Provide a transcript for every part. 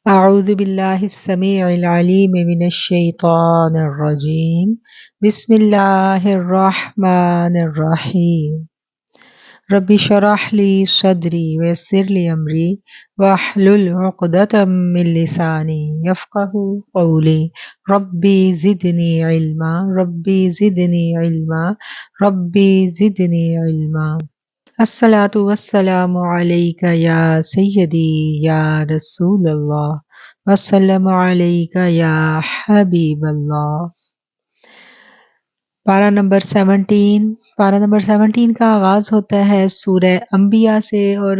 أعوذ بالله السميع العليم من الشيطان الرجيم بسم الله الرحمن الرحيم رب اشرح لي صدري ويسر لي أمري واحلل عقدة من لساني يفقه قولي ربي زدني علما ربي زدني علما ربي زدني علما الصلاة والسلام عليك يا سيدي يا رسول الله والسلام عليك يا حبيب الله۔ پارہ نمبر 17 کا آغاز ہوتا ہے سورہ انبیاء سے، اور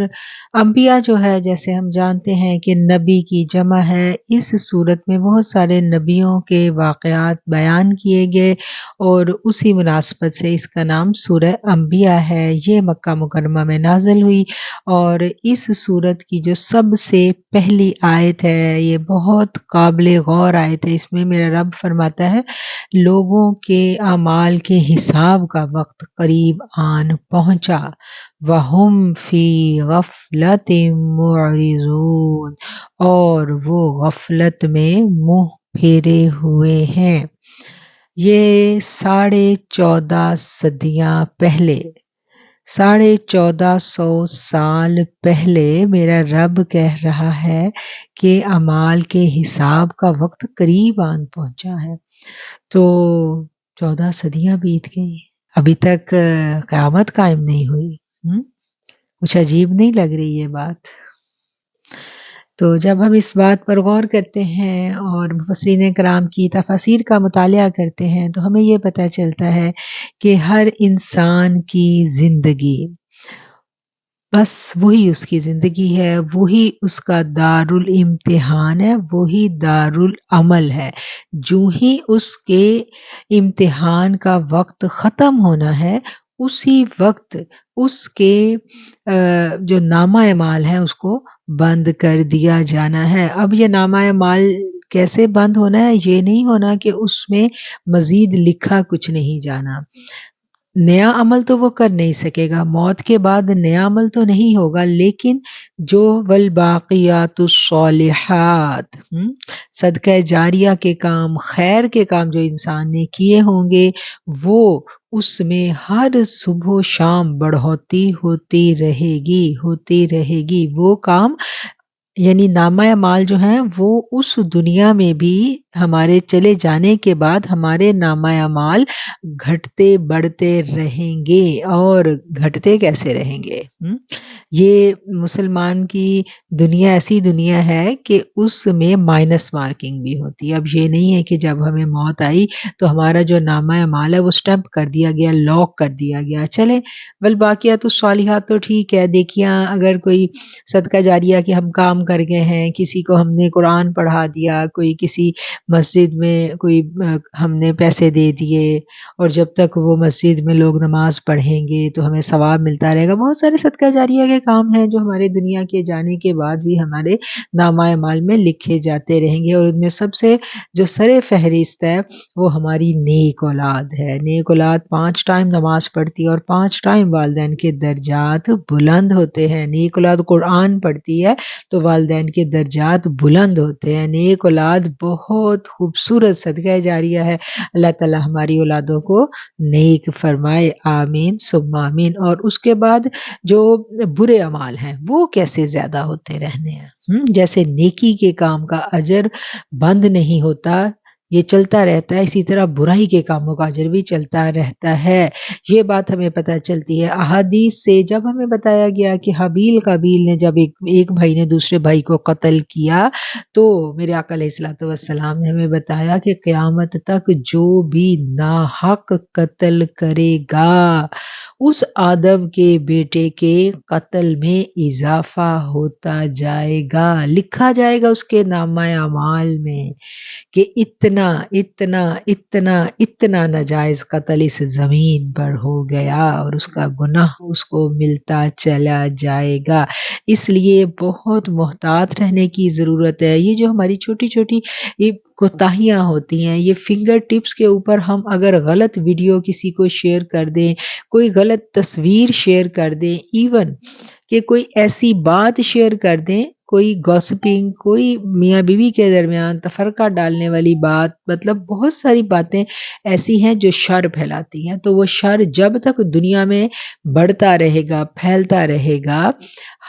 انبیاء جو ہے جیسے ہم جانتے ہیں کہ نبی کی جمع ہے۔ اس صورت میں بہت سارے نبیوں کے واقعات بیان کیے گئے اور اسی مناسبت سے اس کا نام سورہ انبیاء ہے۔ یہ مکہ مکرمہ میں نازل ہوئی، اور اس صورت کی جو سب سے پہلی آیت ہے یہ بہت قابل غور آیت ہے۔ اس میں میرا رب فرماتا ہے لوگوں کے اعمال کے حساب کا وقت قریب آن پہنچا، وَهُمْ فِي غَفْلَةٍ مُعْرِضُونَ، اور وہ غفلت میں منہ پھیرے ہوئے ہیں۔ یہ 14.5 صدیاں پہلے، 1450 سال پہلے میرا رب کہہ رہا ہے کہ اعمال کے حساب کا وقت قریب آن پہنچا ہے۔ تو 14 صدیاں بیت گئی، ابھی تک قیامت قائم نہیں ہوئی۔ کچھ عجیب نہیں لگ رہی یہ بات؟ تو جب ہم اس بات پر غور کرتے ہیں اور مفسرین کرام کی تفاسیر کا مطالعہ کرتے ہیں تو ہمیں یہ پتہ چلتا ہے کہ ہر انسان کی زندگی بس وہی اس کی زندگی ہے، وہی اس کا دارالامتحان ہے، وہی دارالعمل ہے۔ جو ہی اس کے امتحان کا وقت ختم ہونا ہے اسی وقت اس کے جو نامہ اعمال ہے اس کو بند کر دیا جانا ہے۔ اب یہ نامہ اعمال کیسے بند ہونا ہے؟ یہ نہیں ہونا کہ اس میں مزید لکھا کچھ نہیں جانا۔ نیا عمل تو وہ کر نہیں سکے گا، موت کے بعد نیا عمل تو نہیں ہوگا، لیکن جو والباقیات الصالحات، صدقہ جاریہ کے کام، خیر کے کام جو انسان نے کیے ہوں گے وہ اس میں ہر صبح و شام بڑھوتی ہوتی رہے گی۔ وہ کام یعنی نامہ اعمال جو ہیں وہ اس دنیا میں بھی ہمارے چلے جانے کے بعد ہمارے نامہ اعمال گھٹتے بڑھتے رہیں گے۔ اور گھٹتے کیسے رہیں گے؟ یہ مسلمان کی دنیا ایسی دنیا ہے کہ اس میں مائنس مارکنگ بھی ہوتی ہے۔ اب یہ نہیں ہے کہ جب ہمیں موت آئی تو ہمارا جو نامہ اعمال ہے وہ سٹیمپ کر دیا گیا، لاک کر دیا گیا۔ چلیں والباقیات الصالحات تو ٹھیک ہے، دیکھیاں اگر کوئی صدقہ جاریہ کے ہم کام کر گئے ہیں، کسی کو ہم نے قرآن پڑھا دیا، کوئی کسی مسجد میں کوئی ہم نے پیسے دے دیے، اور جب تک وہ مسجد میں لوگ نماز پڑھیں گے تو ہمیں ثواب ملتا رہے گا۔ بہت سارے صدقہ جاریہ کے کام ہیں جو ہمارے دنیا کے جانے کے بعد بھی ہمارے نامہ اعمال میں لکھے جاتے رہیں گے، اور ان میں سب سے جو سر فہرست ہے وہ ہماری نیک اولاد ہے۔ نیک اولاد 5 ٹائم نماز پڑھتی ہے اور 5 ٹائم والدین کے درجات بلند ہوتے ہیں۔ نیک اولاد قرآن پڑھتی ہے تو والدین کے درجات بلند ہوتے ہیں۔ نیک اولاد بہت خوبصورت صدقہ جاریہ ہے۔ اللہ تعالی ہماری اولادوں کو نیک فرمائے، آمین ثم آمین۔ اور اس کے بعد جو برے اعمال ہیں وہ کیسے زیادہ ہوتے رہنے ہیں؟ جیسے نیکی کے کام کا اجر بند نہیں ہوتا، یہ چلتا رہتا ہے، اسی طرح برائی کے کاموں کا اجر بھی چلتا رہتا ہے۔ یہ بات ہمیں پتہ چلتی ہے احادیث سے۔ جب ہمیں بتایا گیا کہ حابیل قابیل نے جب ایک بھائی نے دوسرے بھائی کو قتل کیا تو میرے آقا علیہ الصلوۃ والسلام نے ہمیں بتایا کہ قیامت تک جو بھی ناحق قتل کرے گا اس آدم کے بیٹے کے قتل میں اضافہ ہوتا جائے گا، لکھا جائے گا اس کے نامہ اعمال میں کہ اتنا اتنا اتنا اتنا ناجائز قتل اس زمین پر ہو گیا، اور اس کا گناہ اس کو ملتا چلا جائے گا۔ اس لیے بہت محتاط رہنے کی ضرورت ہے۔ یہ جو ہماری چھوٹی چھوٹی کوتاہیاں ہوتی ہیں، یہ فنگر ٹپس کے اوپر ہم اگر غلط ویڈیو کسی کو شیئر کر دیں، کوئی غلط تصویر شیئر کر دیں، ایون کہ کوئی ایسی بات شیئر کر دیں، کوئی گوسپنگ، کوئی میاں بیوی کے درمیان تفرقہ ڈالنے والی بات، مطلب بہت ساری باتیں ایسی ہیں جو شر پھیلاتی ہیں، تو وہ شر جب تک دنیا میں بڑھتا رہے گا، پھیلتا رہے گا،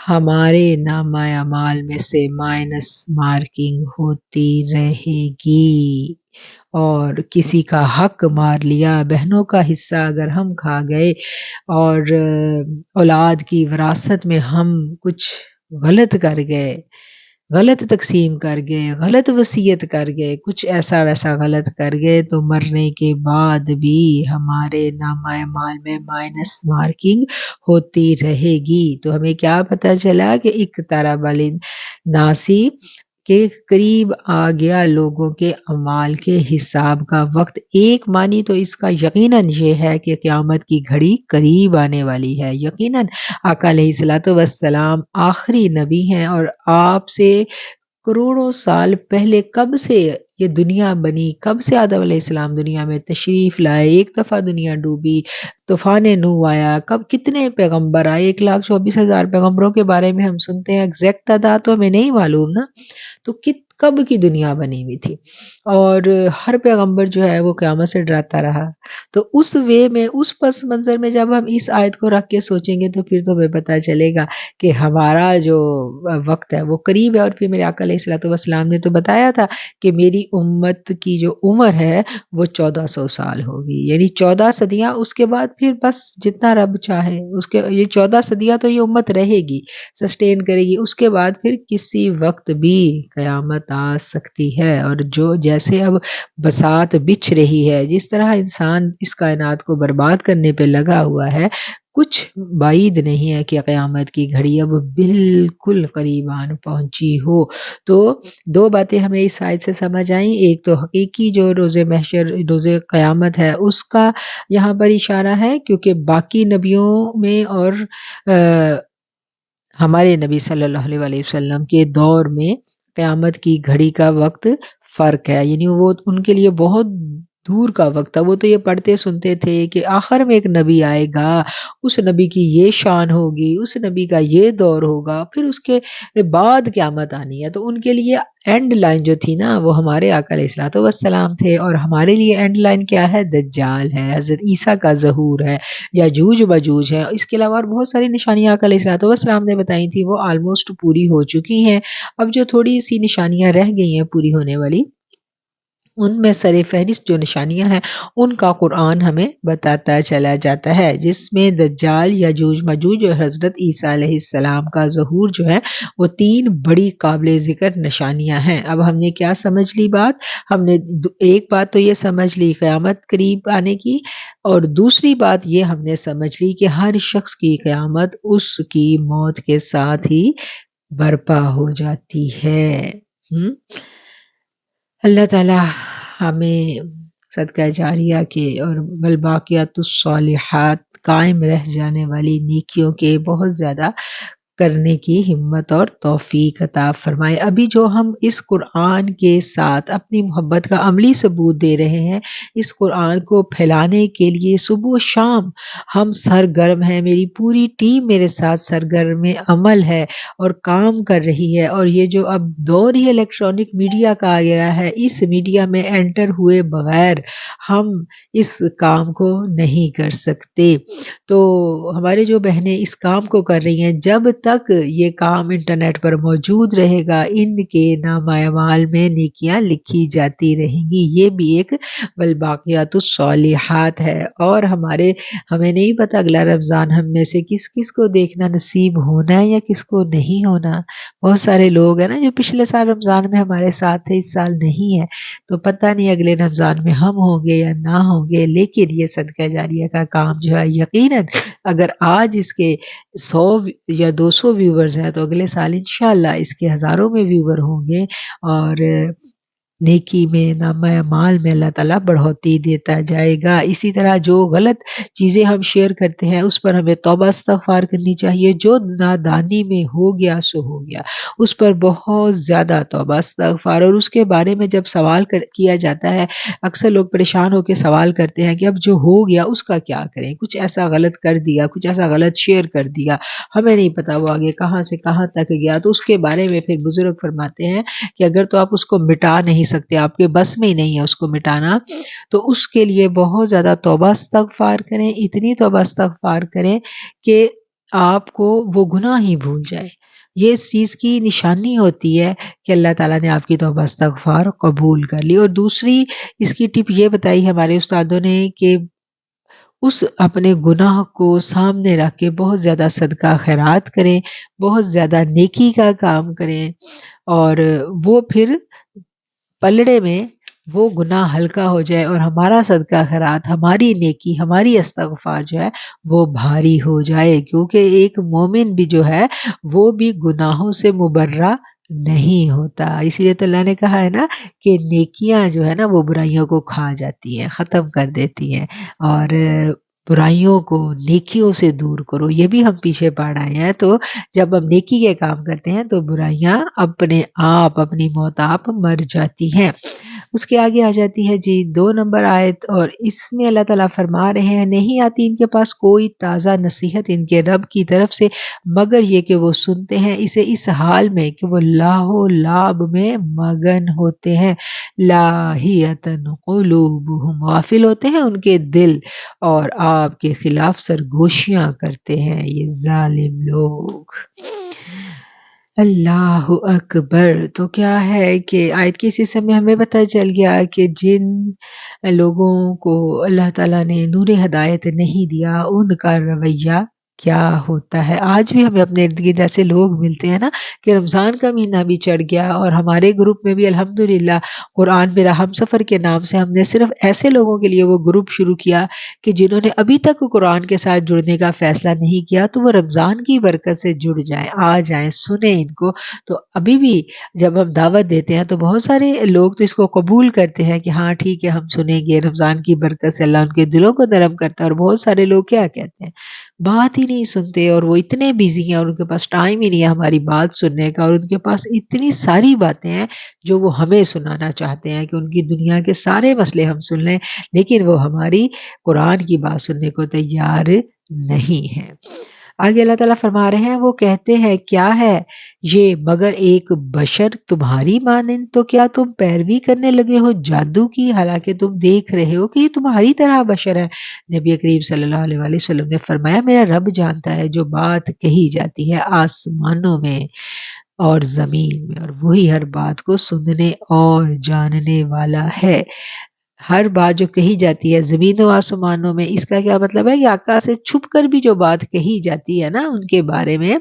ہمارے نامہ اعمال میں سے مائنس مارکنگ ہوتی رہے گی۔ اور کسی کا حق مار لیا، بہنوں کا حصہ اگر ہم کھا گئے، اور اولاد کی وراثت میں ہم کچھ غلط کر گئے، غلط تقسیم کر گئے، غلط وصیت کر گئے، کچھ ایسا ویسا غلط کر گئے، تو مرنے کے بعد بھی ہمارے نامہ اعمال میں مائنس مارکنگ ہوتی رہے گی۔ تو ہمیں کیا پتہ چلا کہ اقترب للناس کے قریب آ گیا لوگوں کے اعمال کے حساب کا وقت۔ ایک معنی تو اس کا یقیناً یہ ہے کہ قیامت کی گھڑی قریب آنے والی ہے۔ یقیناً آقا علیہ الصلوۃ والسلام آخری نبی ہیں، اور آپ سے کروڑوں سال پہلے کب سے یہ دنیا بنی، کب سے آدم علیہ السلام دنیا میں تشریف لائے، ایک دفعہ دنیا ڈوبی، طوفان نوح آیا، کب کتنے پیغمبر آئے، 1,24,000 پیغمبروں کے بارے میں ہم سنتے ہیں، ایگزیکٹ تعداد تو ہمیں نہیں معلوم نا، تو کب کی دنیا بنی ہوئی تھی، اور ہر پیغمبر جو ہے وہ قیامت سے ڈراتا رہا۔ تو اس وے میں، اس پس منظر میں جب ہم اس آیت کو رکھ کے سوچیں گے تو پھر تو ہمیں پتہ چلے گا کہ ہمارا جو وقت ہے وہ قریب ہے۔ اور پھر میرے آقا علیہ الصلوۃ والسلام نے تو بتایا تھا کہ میری امت کی جو عمر ہے وہ 1400 سال ہوگی، یعنی 14 صدیاں، اس کے بعد پھر بس جتنا رب چاہے، اس کے یہ 14 صدیاں تو یہ امت رہے گی، سسٹین کرے گی، اس کے بعد پھر کسی وقت بھی قیامت آ سکتی ہے۔ اور جو جیسے اب بساط بچھ رہی ہے، جس طرح انسان اس کائنات کو برباد کرنے پہ لگا ہوا ہے، کچھ بعید نہیں ہے کہ قیامت کی گھڑی اب بالکل قریب آن پہنچی ہو۔ تو دو باتیں ہمیں اس آیت سے سمجھ آئیں، ایک تو حقیقی جو روز محشر، روز قیامت ہے، اس کا یہاں پر اشارہ ہے، کیونکہ باقی نبیوں میں اور ہمارے نبی صلی اللہ علیہ وسلم کے دور میں قیامت کی گھڑی کا وقت فرق ہے، یعنی وہ ان کے لیے بہت دور کا وقت تھا۔ وہ تو یہ پڑھتے سنتے تھے کہ آخر میں ایک نبی آئے گا، اس نبی کی یہ شان ہوگی، اس نبی کا یہ دور ہوگا، پھر اس کے بعد قیامت آنی ہے۔ تو ان کے لیے اینڈ لائن جو تھی نا، وہ ہمارے آقا علیہ الصلوۃ والسلام تھے، اور ہمارے لیے اینڈ لائن کیا ہے؟ دجال ہے، حضرت عیسیٰ کا ظہور ہے، یاجوج ماجوج ہے۔ اس کے علاوہ اور بہت ساری نشانیاں آقا علیہ الصلوۃ والسلام نے بتائی تھی، وہ آلموسٹ پوری ہو چکی ہیں۔ اب جو تھوڑی سی نشانیاں رہ گئی ہیں پوری ہونے والی، ان میں سر فہرست جو نشانیاں ہیں ان کا قرآن ہمیں بتاتا چلا جاتا ہے، جس میں دجال، یاجوج ماجوج اور حضرت عیسیٰ علیہ السلام کا ظہور جو ہے وہ 3 بڑی قابل ذکر نشانیاں ہیں۔ اب ہم نے کیا سمجھ لی بات؟ ہم نے ایک بات تو یہ سمجھ لی قیامت قریب آنے کی، اور دوسری بات یہ ہم نے سمجھ لی کہ ہر شخص کی قیامت اس کی موت کے ساتھ ہی برپا ہو جاتی ہے۔ اللہ تعالی ہمیں صدقہ جاریہ کے اور بالباقیات الصالحات قائم رہ جانے والی نیکیوں کے بہت زیادہ کرنے کی ہمت اور توفیق عطا فرمائے۔ ابھی جو ہم اس قرآن کے ساتھ اپنی محبت کا عملی ثبوت دے رہے ہیں، اس قرآن کو پھیلانے کے لیے صبح و شام ہم سرگرم ہیں، میری پوری ٹیم میرے ساتھ سرگرم عمل ہے اور کام کر رہی ہے۔ اور یہ جو اب دور ہی الیکٹرانک میڈیا کا آ گیا ہے، اس میڈیا میں انٹر ہوئے بغیر ہم اس کام کو نہیں کر سکتے۔ تو ہمارے جو بہنیں اس کام کو کر رہی ہیں، جب تک یہ کام انٹرنیٹ پر موجود رہے گا، ان کے نامہ اعمال میں نیکیاں لکھی جاتی رہیں گی۔ یہ بھی ایک بالباقیات الصالحات ہے۔ اور ہمیں نہیں پتہ اگلا رمضان ہم میں سے کس کس کو دیکھنا نصیب ہونا ہے یا کس کو نہیں ہونا۔ بہت سارے لوگ ہیں نا جو پچھلے سال رمضان میں ہمارے ساتھ تھے، اس سال نہیں ہے، تو پتہ نہیں اگلے رمضان میں ہم ہوں گے یا نہ ہوں گے۔ لیکن یہ صدقہ جاریہ کا کام جو ہے، یقیناً اگر آج اس کے 100 یا 200 ویورز ہیں تو اگلے سال انشاءاللہ اس کے ہزاروں میں ویور ہوں گے۔ اور نیکی میں، نامہ اعمال میں اللہ تعالیٰ بڑھوتی دیتا جائے گا۔ اسی طرح جو غلط چیزیں ہم شیئر کرتے ہیں اس پر ہمیں توبہ استغفار کرنی چاہیے۔ جو نادانی میں ہو گیا سو ہو گیا، اس پر بہت زیادہ توبہ استغفار، اور اس کے بارے میں جب سوال کیا جاتا ہے، اکثر لوگ پریشان ہو کے سوال کرتے ہیں کہ اب جو ہو گیا اس کا کیا کریں، کچھ ایسا غلط کر دیا، کچھ ایسا غلط شیئر کر دیا، ہمیں نہیں پتا وہ آگے کہاں سے کہاں تک گیا، تو اس کے بارے میں پھر بزرگ فرماتے ہیں کہ اگر تو آپ اس کو مٹا نہیں سکتے، آپ کے بس میں ہی نہیں ہے اس کو مٹانا، تو اس کے لیے بہت زیادہ توبہ استغفار کریں، اتنی توبہ استغفار کریں کہ آپ کو وہ گناہ ہی بھول جائے۔ یہ اس چیز کی نشانی ہوتی ہے کہ اللہ تعالیٰ نے آپ کی توبہ استغفار قبول کر لی۔ اور دوسری اس کی ٹپ یہ بتائی ہمارے استادوں نے کہ اس اپنے گناہ کو سامنے رکھ کے بہت زیادہ صدقہ خیرات کریں، بہت زیادہ نیکی کا کام کریں، اور وہ پھر پلڑے میں وہ گناہ ہلکا ہو جائے اور ہمارا صدقہ خیرات، ہماری نیکی، ہماری استغفار جو ہے وہ بھاری ہو جائے، کیونکہ ایک مومن بھی جو ہے وہ بھی گناہوں سے مبرہ نہیں ہوتا۔ اسی لیے تو اللہ نے کہا ہے نا کہ نیکیاں جو ہے نا وہ برائیوں کو کھا جاتی ہیں، ختم کر دیتی ہیں، اور برائیوں کو نیکیوں سے دور کرو۔ یہ بھی ہم پیچھے پڑ آئے ہیں، تو جب ہم نیکی کے کام کرتے ہیں تو برائیاں اپنے آپ اپنی موت آپ مر جاتی ہیں۔ اس کے آگے آ جاتی ہے جی 2 نمبر آیت، اور اس میں اللہ تعالیٰ فرما رہے ہیں نہیں آتی ان کے پاس کوئی تازہ نصیحت ان کے رب کی طرف سے، مگر یہ کہ وہ سنتے ہیں اسے اس حال میں کہ وہ لاہو لاب میں مگن ہوتے ہیں، لاہیتن قلوبہم، غافل ہوتے ہیں ان کے دل، اور آپ کے خلاف سرگوشیاں کرتے ہیں یہ ظالم لوگ۔ اللہ اکبر۔ تو کیا ہے کہ آیت کے اس حصے میں ہمیں پتہ چل گیا کہ جن لوگوں کو اللہ تعالیٰ نے نور ہدایت نہیں دیا ان کا رویہ کیا ہوتا ہے۔ آج بھی ہمیں اپنے ارد گرد ایسے لوگ ملتے ہیں نا کہ رمضان کا مہینہ بھی چڑھ گیا، اور ہمارے گروپ میں بھی الحمدللہ قرآن میرا ہم سفر کے نام سے ہم نے صرف ایسے لوگوں کے لیے وہ گروپ شروع کیا کہ جنہوں نے ابھی تک قرآن کے ساتھ جڑنے کا فیصلہ نہیں کیا تو وہ رمضان کی برکت سے جڑ جائیں، آ جائیں، سنیں ان کو۔ تو ابھی بھی جب ہم دعوت دیتے ہیں تو بہت سارے لوگ تو اس کو قبول کرتے ہیں کہ ہاں ٹھیک ہے ہم سنیں گے، رمضان کی برکت سے اللہ ان کے دلوں کو نرم کرتا ہے، اور بہت سارے لوگ کیا کہتے ہیں، بات ہی نہیں سنتے، اور وہ اتنے بیزی ہیں اور ان کے پاس ٹائم ہی نہیں ہے ہماری بات سننے کا، اور ان کے پاس اتنی ساری باتیں ہیں جو وہ ہمیں سنانا چاہتے ہیں کہ ان کی دنیا کے سارے مسئلے ہم سن لیں، لیکن وہ ہماری قرآن کی بات سننے کو تیار نہیں ہے۔ آگے اللہ تعالیٰ فرما رہے ہیں وہ کہتے ہیں کیا ہے یہ مگر ایک بشر تمہاری مانند، تو کیا تم پیروی کرنے لگے ہو جادو کی، حالانکہ تم دیکھ رہے ہو کہ یہ تمہاری طرح بشر ہے۔ نبی کریم صلی اللہ علیہ وآلہ وسلم نے فرمایا میرا رب جانتا ہے جو بات کہی جاتی ہے آسمانوں میں اور زمین میں، اور وہی ہر بات کو سننے اور جاننے والا ہے۔ ہر بات جو کہی جاتی ہے زمین و آسمانوں میں، اس کا کیا مطلب ہے کہ آقا سے چھپ کر بھی جو بات کہی جاتی ہے نا ان کے بارے میں،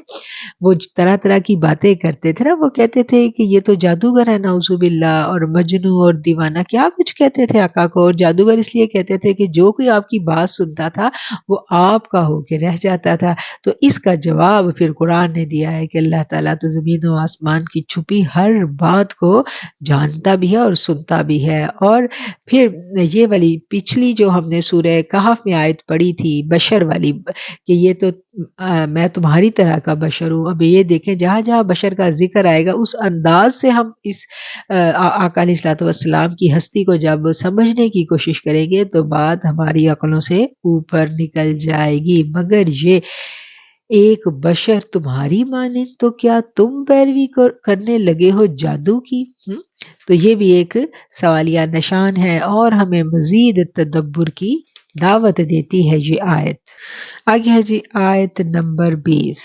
وہ طرح طرح کی باتیں کرتے تھے نا، وہ کہتے تھے کہ یہ تو جادوگر ہے نعوذ باللہ، اور مجنون اور دیوانہ، کیا کچھ کہتے تھے آقا کو، اور جادوگر اس لیے کہتے تھے کہ جو کوئی آپ کی بات سنتا تھا وہ آپ کا ہو کے رہ جاتا تھا۔ تو اس کا جواب پھر قرآن نے دیا ہے کہ اللہ تعالیٰ تو زمین و آسمان کی چھپی ہر بات کو جانتا بھی ہے اور سنتا بھی ہے۔ اور پھر یہ والی پچھلی جو ہم نے سورہ کہف میں آیت پڑھی تھی بشر والی، کہ یہ تو میں تمہاری طرح کا بشر ہوں، اب یہ دیکھیں جہاں جہاں بشر کا ذکر آئے گا اس انداز سے ہم اس آقا علیہ الصلوۃ والسلام کی ہستی کو جب سمجھنے کی کوشش کریں گے تو بات ہماری عقلوں سے اوپر نکل جائے گی۔ مگر یہ ایک بشر تمہاری مانند، تو کیا تم پیروی کرنے لگے ہو جادو کی۔ تو یہ بھی ایک سوالیہ نشان ہے اور ہمیں مزید تدبر کی دعوت دیتی ہے یہ آیت۔ آگے ہے جی آیت نمبر 20۔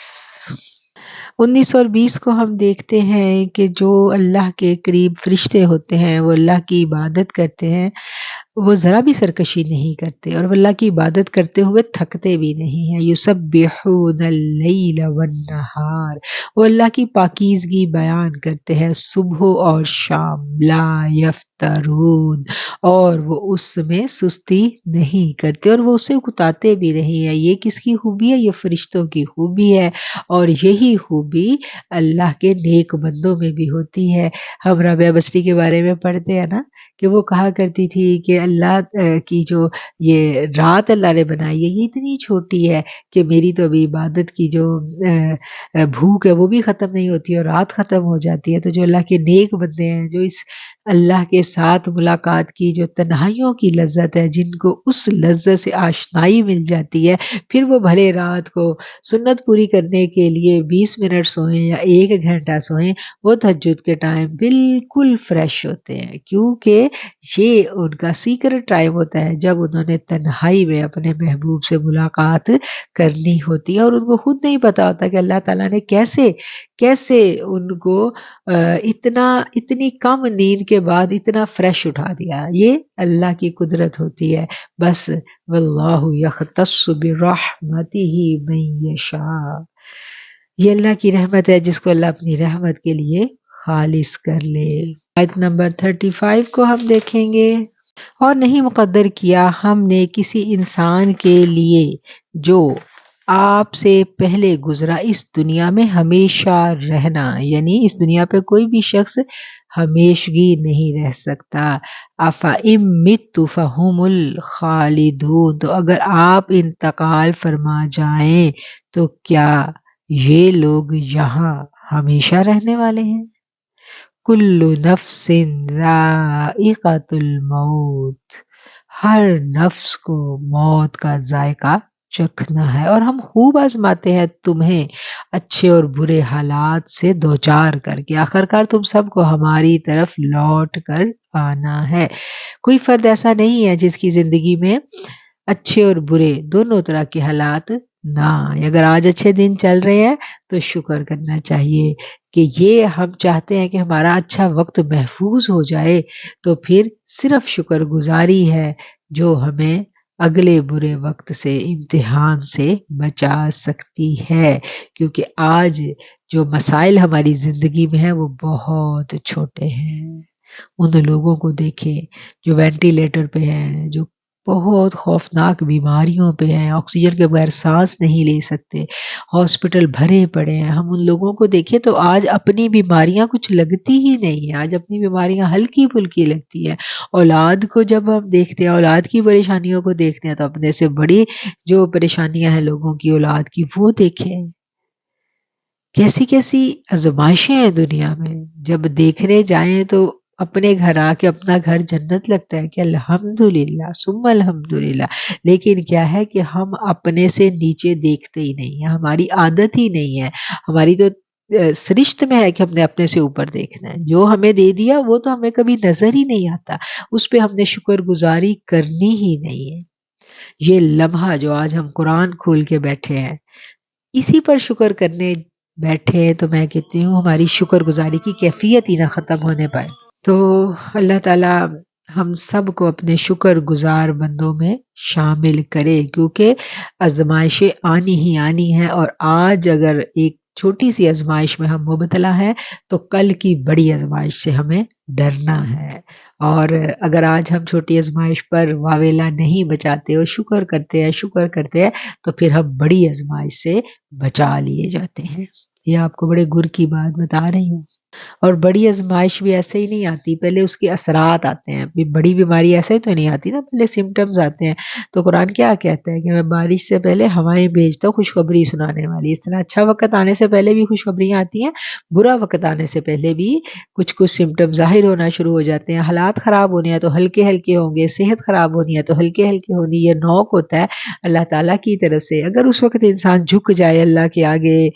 19 اور 20 کو ہم دیکھتے ہیں کہ جو اللہ کے قریب فرشتے ہوتے ہیں وہ اللہ کی عبادت کرتے ہیں، وہ ذرا بھی سرکشی نہیں کرتے، اور وہ اللہ کی عبادت کرتے ہوئے تھکتے بھی نہیں ہیں۔ یسبحون اللیل والنہار، وہ اللہ کی پاکیزگی بیان کرتے ہیں صبح اور شام، لا یفترون، اور وہ اس میں سستی نہیں کرتے اور وہ اسے اکتاتے بھی نہیں ہیں۔ یہ کس کی خوبی ہے؟ یہ فرشتوں کی خوبی ہے، اور یہی خوبی اللہ کے نیک بندوں میں بھی ہوتی ہے۔ ہم رابعہ بصری کے بارے میں پڑھتے ہیں نا کہ وہ کہا کرتی تھی کہ اللہ کی جو یہ رات اللہ نے بنائی ہے یہ اتنی چھوٹی ہے کہ میری تو ابھی عبادت کی جو بھوک ہے وہ بھی ختم نہیں ہوتی اور رات ختم ہو جاتی ہے۔ تو جو اللہ کے نیک بندے ہیں، جو اس اللہ کے ساتھ ملاقات کی جو تنہائیوں کی لذت ہے، جن کو اس لذت سے آشنائی مل جاتی ہے، پھر وہ بھلے رات کو سنت پوری کرنے کے لیے 20 منٹ سوئیں یا 1 گھنٹہ سوئیں، وہ تہجد کے ٹائم بالکل فریش ہوتے ہیں، کیونکہ یہ ان کا سیکرٹ ٹائم ہوتا ہے جب انہوں نے تنہائی میں اپنے محبوب سے ملاقات کرنی ہوتی ہے، اور ان کو خود نہیں پتا ہوتا کہ اللہ تعالیٰ نے کیسے ان کو اتنی کم نیند کے بعد اتنا فریش اٹھا دیا۔ یہ اللہ کی قدرت ہوتی ہے بس۔ واللہ یختص برحمتہ من یشاء، یہ اللہ کی رحمت ہے جس کو اللہ اپنی رحمت کے لیے خالص کر لے۔ آیت نمبر 35 کو ہم دیکھیں گے۔ اور نہیں مقدر کیا ہم نے کسی انسان کے لیے جو آپ سے پہلے گزرا اس دنیا میں ہمیشہ رہنا، یعنی اس دنیا پہ کوئی بھی شخص ہمیشگی نہیں رہ سکتا۔ افَإِن مِتُّ فَهُمُ الْخَالِدُونَ، تو اگر آپ انتقال فرما جائیں تو کیا یہ لوگ یہاں ہمیشہ رہنے والے ہیں؟ کل نفس ذائقۃ الموت، ہر نفس کو موت کا ذائقہ چکھنا ہے، اور ہم خوب آزماتے ہیں تمہیں اچھے اور برے حالات سے دوچار کر کے، آخرکار تم سب کو ہماری طرف لوٹ کر آنا ہے۔ کوئی فرد ایسا نہیں ہے جس کی زندگی میں اچھے اور برے دونوں طرح کے حالات نہ آئے۔ اگر آج اچھے دن چل رہے ہیں تو شکر کرنا چاہیے کہ یہ ہم چاہتے ہیں کہ ہمارا اچھا وقت محفوظ ہو جائے، تو پھر صرف شکر گزاری ہے جو ہمیں اگلے برے وقت سے، امتحان سے بچا سکتی ہے، کیونکہ آج جو مسائل ہماری زندگی میں ہیں وہ بہت چھوٹے ہیں۔ ان لوگوں کو دیکھیں جو وینٹیلیٹر پہ ہیں، جو بہت خوفناک بیماریوں پہ ہیں، آکسیجن کے بغیر سانس نہیں لے سکتے، ہاسپٹل بھرے پڑے ہیں۔ ہم ان لوگوں کو دیکھیں تو آج اپنی بیماریاں کچھ لگتی ہی نہیں ہیں، آج اپنی بیماریاں ہلکی پھلکی لگتی ہیں۔ اولاد کو جب ہم دیکھتے ہیں، اولاد کی پریشانیوں کو دیکھتے ہیں، تو اپنے سے بڑی جو پریشانیاں ہیں لوگوں کی اولاد کی وہ دیکھیں۔ کیسی کیسی آزمائشیں ہیں دنیا میں، جب دیکھنے جائیں تو اپنے گھر آ کے اپنا گھر جنت لگتا ہے کہ الحمدللہ ثم الحمدللہ، لیکن کیا ہے کہ ہم اپنے سے نیچے دیکھتے ہی نہیں ہیں، ہماری عادت ہی نہیں ہے، ہماری تو سرشت میں ہے کہ ہم نے اپنے سے اوپر دیکھنا ہے، جو ہمیں دے دیا وہ تو ہمیں کبھی نظر ہی نہیں آتا، اس پہ ہم نے شکر گزاری کرنی ہی نہیں ہے۔ یہ لمحہ جو آج ہم قرآن کھول کے بیٹھے ہیں، اسی پر شکر کرنے بیٹھے تو میں کہتی ہوں ہماری شکر گزاری کی کیفیت ہی نہ ختم ہونے پائے۔ تو اللہ تعالیٰ ہم سب کو اپنے شکر گزار بندوں میں شامل کرے، کیونکہ آزمائشیں آنی ہی آنی ہیں، اور آج اگر ایک چھوٹی سی آزمائش میں ہم مبتلا ہیں تو کل کی بڑی آزمائش سے ہمیں ڈرنا ہے، اور اگر آج ہم چھوٹی آزمائش پر واویلا نہیں بچاتے اور شکر کرتے ہیں تو پھر ہم بڑی آزمائش سے بچا لیے جاتے ہیں۔ یہ آپ کو بڑے گر کی بات بتا رہی ہوں، اور بڑی آزمائش بھی ایسے ہی نہیں آتی، پہلے اس کے اثرات آتے ہیں۔ بڑی بیماری ایسے ہی تو نہیں آتی نا، پہلے سمٹمز آتے ہیں۔ تو قرآن کیا کہتا ہے کہ میں بارش سے پہلے ہوائیں بھیجتا ہوں خوشخبری سنانے والی، اس طرح اچھا وقت آنے سے پہلے بھی خوشخبریاں آتی ہیں، برا وقت آنے سے پہلے بھی کچھ سمٹم ظاہر ہونا شروع ہو جاتے ہیں۔ حالات خراب ہونے ہیں تو ہلکے ہلکے ہوں گے، صحت خراب ہونی ہے تو ہلکے ہلکے ہونی، یہ نوک ہوتا ہے اللہ تعالیٰ کی طرف سے۔ اگر اس وقت انسان جھک جائے اللہ کے آگے،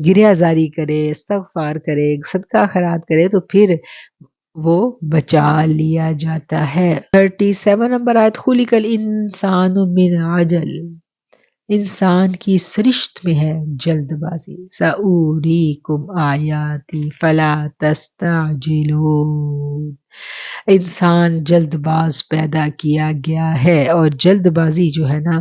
گریہ زاری کرے، استغفار کرے، صدقہ خیرات کرے، تو پھر وہ بچا لیا جاتا ہے۔ 37 نمبر آیت، خلق الانسان من عجل، انسان کی سرشت میں ہے جلد بازی۔ سأوریکم آیاتی فلا تستعجلون، انسان جلد باز پیدا کیا گیا ہے، اور جلد بازی جو ہے نا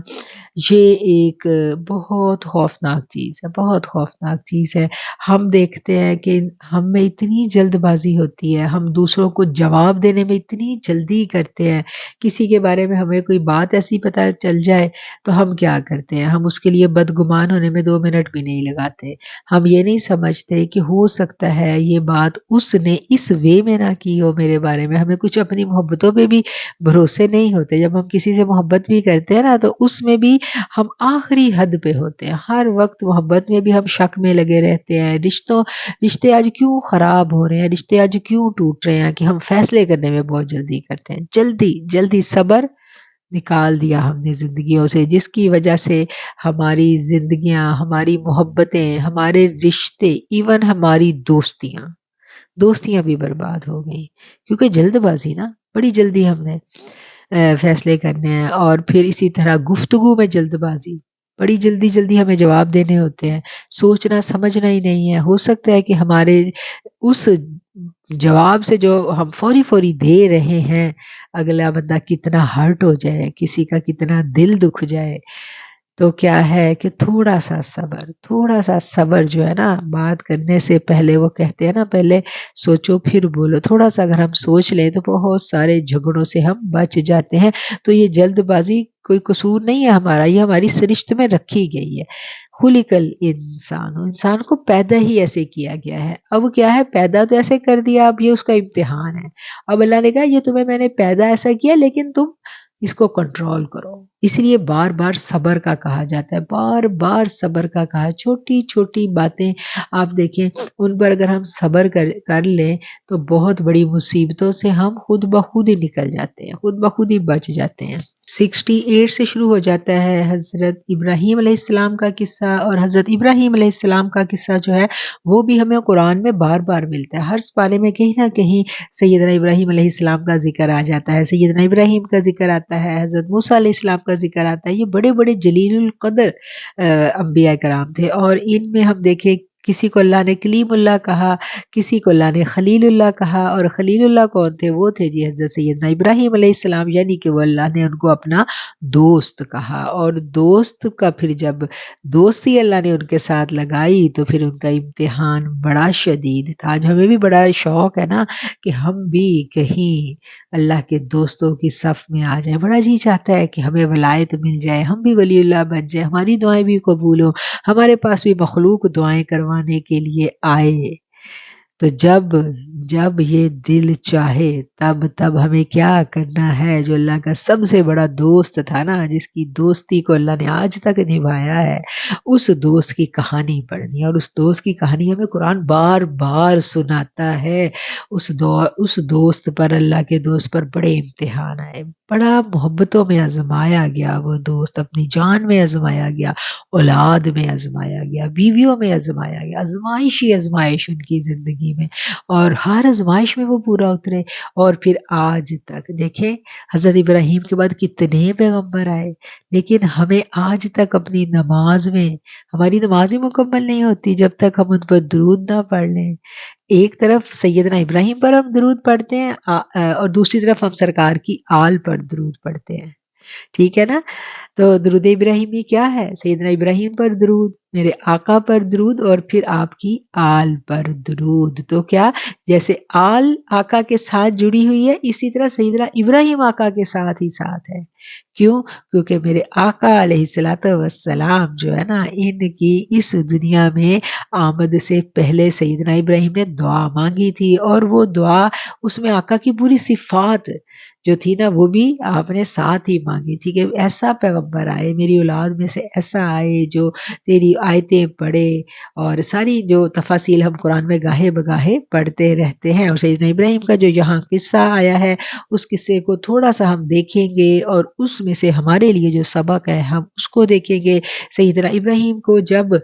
یہ ایک بہت خوفناک چیز ہے، بہت خوفناک چیز ہے۔ ہم دیکھتے ہیں کہ ہم میں اتنی جلد بازی ہوتی ہے، ہم دوسروں کو جواب دینے میں اتنی جلدی کرتے ہیں۔ کسی کے بارے میں ہمیں کوئی بات ایسی پتہ چل جائے تو ہم کیا کرتے ہیں، ہم اس کے لیے بدگمان ہونے میں 2 منٹ بھی نہیں لگاتے۔ ہم یہ نہیں سمجھتے کہ ہو سکتا ہے یہ بات اس نے اس وے میں نہ کی ہو میرے بارے میں۔ ہمیں کچھ اپنی محبتوں پہ بھی بھروسے نہیں ہوتے۔ جب ہم کسی سے محبت بھی کرتے ہیں نا تو اس میں بھی ہم آخری حد پہ ہوتے ہیں۔ ہر وقت محبت میں بھی ہم شک میں لگے رہتے ہیں، رشتے آج کیوں خراب ہو رہے ہیں، رشتے آج کیوں ٹوٹ رہے ہیں، کہ ہم فیصلے کرنے میں بہت جلدی کرتے ہیں۔ جلدی جلدی صبر نکال دیا ہم نے زندگیوں سے، جس کی وجہ سے ہماری زندگیاں، ہماری محبتیں، ہمارے رشتے، ایون ہماری دوستیاں بھی برباد ہو گئیں، کیونکہ جلد بازی نا، بڑی جلدی ہم نے فیصلے کرنے ہیں۔ اور پھر اسی طرح گفتگو میں جلد بازی، بڑی جلدی جلدی ہمیں جواب دینے ہوتے ہیں، سوچنا سمجھنا ہی نہیں ہے۔ ہو سکتا ہے کہ ہمارے اس جواب سے جو ہم فوری فوری دے رہے ہیں، اگلا بندہ کتنا ہرٹ ہو جائے، کسی کا کتنا دل دکھ جائے۔ تو کیا ہے کہ تھوڑا سا صبر جو ہے نا، بات کرنے سے پہلے وہ کہتے ہیں نا، پہلے سوچو پھر بولو۔ تھوڑا سا اگر ہم سوچ لیں تو بہت سارے جھگڑوں سے ہم بچ جاتے ہیں۔ تو یہ جلد بازی کوئی قصور نہیں ہے ہمارا، یہ ہماری سرشت میں رکھی گئی ہے۔ خلق انسان کو پیدا ہی ایسے کیا گیا ہے۔ اب کیا ہے، پیدا تو ایسے کر دیا، اب یہ اس کا امتحان ہے۔ اب اللہ نے کہا یہ تمہیں میں نے پیدا ایسا کیا، لیکن تم اس کو کنٹرول کرو۔ اس لیے بار بار صبر کا کہا جاتا ہے، بار بار صبر کا کہا۔ چھوٹی چھوٹی باتیں آپ دیکھیں، ان پر اگر ہم صبر کر لیں تو بہت بڑی مصیبتوں سے ہم خود بخود ہی نکل جاتے ہیں، خود بخود ہی بچ جاتے ہیں۔ 68 سے شروع ہو جاتا ہے حضرت ابراہیم علیہ السلام کا قصہ، اور حضرت ابراہیم علیہ السلام کا قصہ جو ہے وہ بھی ہمیں قرآن میں بار بار ملتا ہے۔ ہر سپارے میں کہیں نہ کہیں سیدنا ابراہیم علیہ السلام کا ذکر آ جاتا ہے، سیدنا ابراہیم کا ذکر آتا ہے، حضرت موسیٰ علیہ السلام کا ذکر آتا ہے۔ یہ بڑے بڑے جلیل القدر انبیاء کرام تھے، اور ان میں ہم دیکھیں کسی کو اللہ نے کلیم اللہ کہا، کسی کو اللہ نے خلیل اللہ کہا، اور خلیل اللہ کون تھے؟ وہ تھے جی حضرت سیدنا ابراہیم علیہ السلام، یعنی کہ وہ اللہ نے ان کو اپنا دوست کہا۔ اور دوست کا پھر جب دوستی اللہ نے ان کے ساتھ لگائی تو پھر ان کا امتحان بڑا شدید تھا۔ آج ہمیں بھی بڑا شوق ہے نا کہ ہم بھی کہیں اللہ کے دوستوں کی صف میں آ جائیں، بڑا جی چاہتا ہے کہ ہمیں ولایت مل جائے، ہم بھی ولی اللہ بن جائیں، ہماری دعائیں بھی قبول ہوں، ہمارے پاس بھی مخلوق دعائیں کروانے کے لیے آئے۔ تو جب یہ دل چاہے تب ہمیں کیا کرنا ہے؟ جو اللہ کا سب سے بڑا دوست تھا نا، جس کی دوستی کو اللہ نے آج تک نبھایا ہے، اس دوست کی کہانی پڑھنی ہے۔ اور اس دوست کی کہانی ہمیں قرآن بار بار سناتا ہے۔ اس دوست پر، اللہ کے دوست پر بڑے امتحان آئے، بڑا محبتوں میں آزمایا گیا۔ وہ دوست اپنی جان میں آزمایا گیا، اولاد میں آزمایا گیا، بیویوں میں آزمایا گیا، آزمائش ہی آزمائش ان کی زندگی میں، اور ہر آزمائش میں وہ پورا اترے۔ اور پھر آج تک دیکھیں، حضرت ابراہیم کے بعد کتنے پیغمبر آئے، لیکن ہمیں آج تک اپنی نماز میں، ہماری نماز ہی مکمل نہیں ہوتی جب تک ہم ان پر درود نہ پڑھ لیں۔ ایک طرف سیدنا ابراہیم پر ہم درود پڑھتے ہیں، اور دوسری طرف ہم سرکار کی آل پر درود پڑھتے ہیں، ٹھیک ہے نا؟ تو درود ابراہیمی کیا ہے؟ سیدنا ابراہیم پر درود، میرے آقا پر درود، اور پھر آپ کی آل پر درود۔ تو کیا، جیسے آل آقا کے ساتھ جڑی ہوئی ہے، اسی طرح سیدنا ابراہیم آقا کے ساتھ ہی ساتھ ہے۔ کیوں؟ کیونکہ میرے آقا علیہ السلام جو ہے نا، ان کی اس دنیا میں آمد سے پہلے سیدنا ابراہیم نے دعا مانگی تھی، اور وہ دعا، اس میں آقا کی پوری صفات جو تھی نا، وہ بھی آپ نے ساتھ ہی مانگی تھی کہ ایسا پیغمبر آئے میری اولاد میں سے، ایسا آئے جو تیری آیتیں پڑھے، اور ساری جو تفاصیل ہم قرآن میں گاہے بگاہے پڑھتے رہتے ہیں۔ اور سیدنا ابراہیم کا جو یہاں قصہ آیا ہے، اس قصے کو تھوڑا سا ہم دیکھیں گے، اور اس میں سے ہمارے لیے جو سبق ہے ہم اس کو دیکھیں گے۔ سیدنا ابراہیم کو جب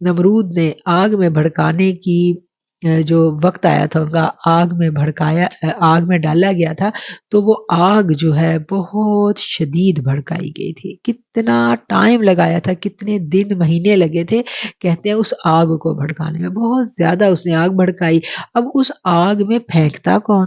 نمرود نے آگ میں بھڑکانے کی جو وقت آیا تھا، ان کا آگ میں ڈالا گیا تھا، تو وہ آگ جو ہے بہت شدید بھڑکائی گئی تھی۔ کتنا ٹائم لگایا تھا، کتنے دن مہینے لگے تھے، کہتے ہیں اس آگ کو بھڑکانے میں، بہت زیادہ اس نے آگ بھڑکائی۔ اب اس آگ میں پھینکتا کون؟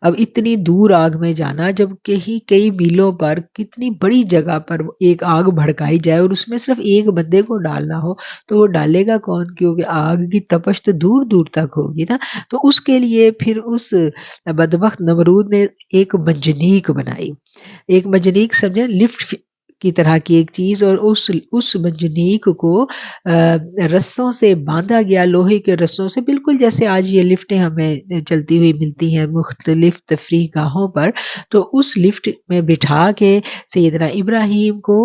اب اتنی دور آگ میں جانا، جب کہیں کئی میلوں پر کتنی بڑی جگہ پر ایک آگ بھڑکائی جائے اور اس میں صرف ایک بندے کو ڈالنا ہو تو وہ ڈالے گا کون؟ کیونکہ آگ کی تپش تو دور دور تک ہوگی نا۔ تو اس کے لیے پھر اس بدبخت نمرود نے ایک منجنیق بنائی، ایک منجنیق سمجھے لفٹ کی طرح کی ایک چیز، اور اس منجنیق کو رسوں سے باندھا گیا، لوہے کے رسوں سے، بالکل جیسے آج یہ لفٹیں ہمیں چلتی ہوئی ملتی ہیں مختلف تفریح گاہوں پر۔ تو اس لفٹ میں بٹھا کے سیدنا ابراہیم کو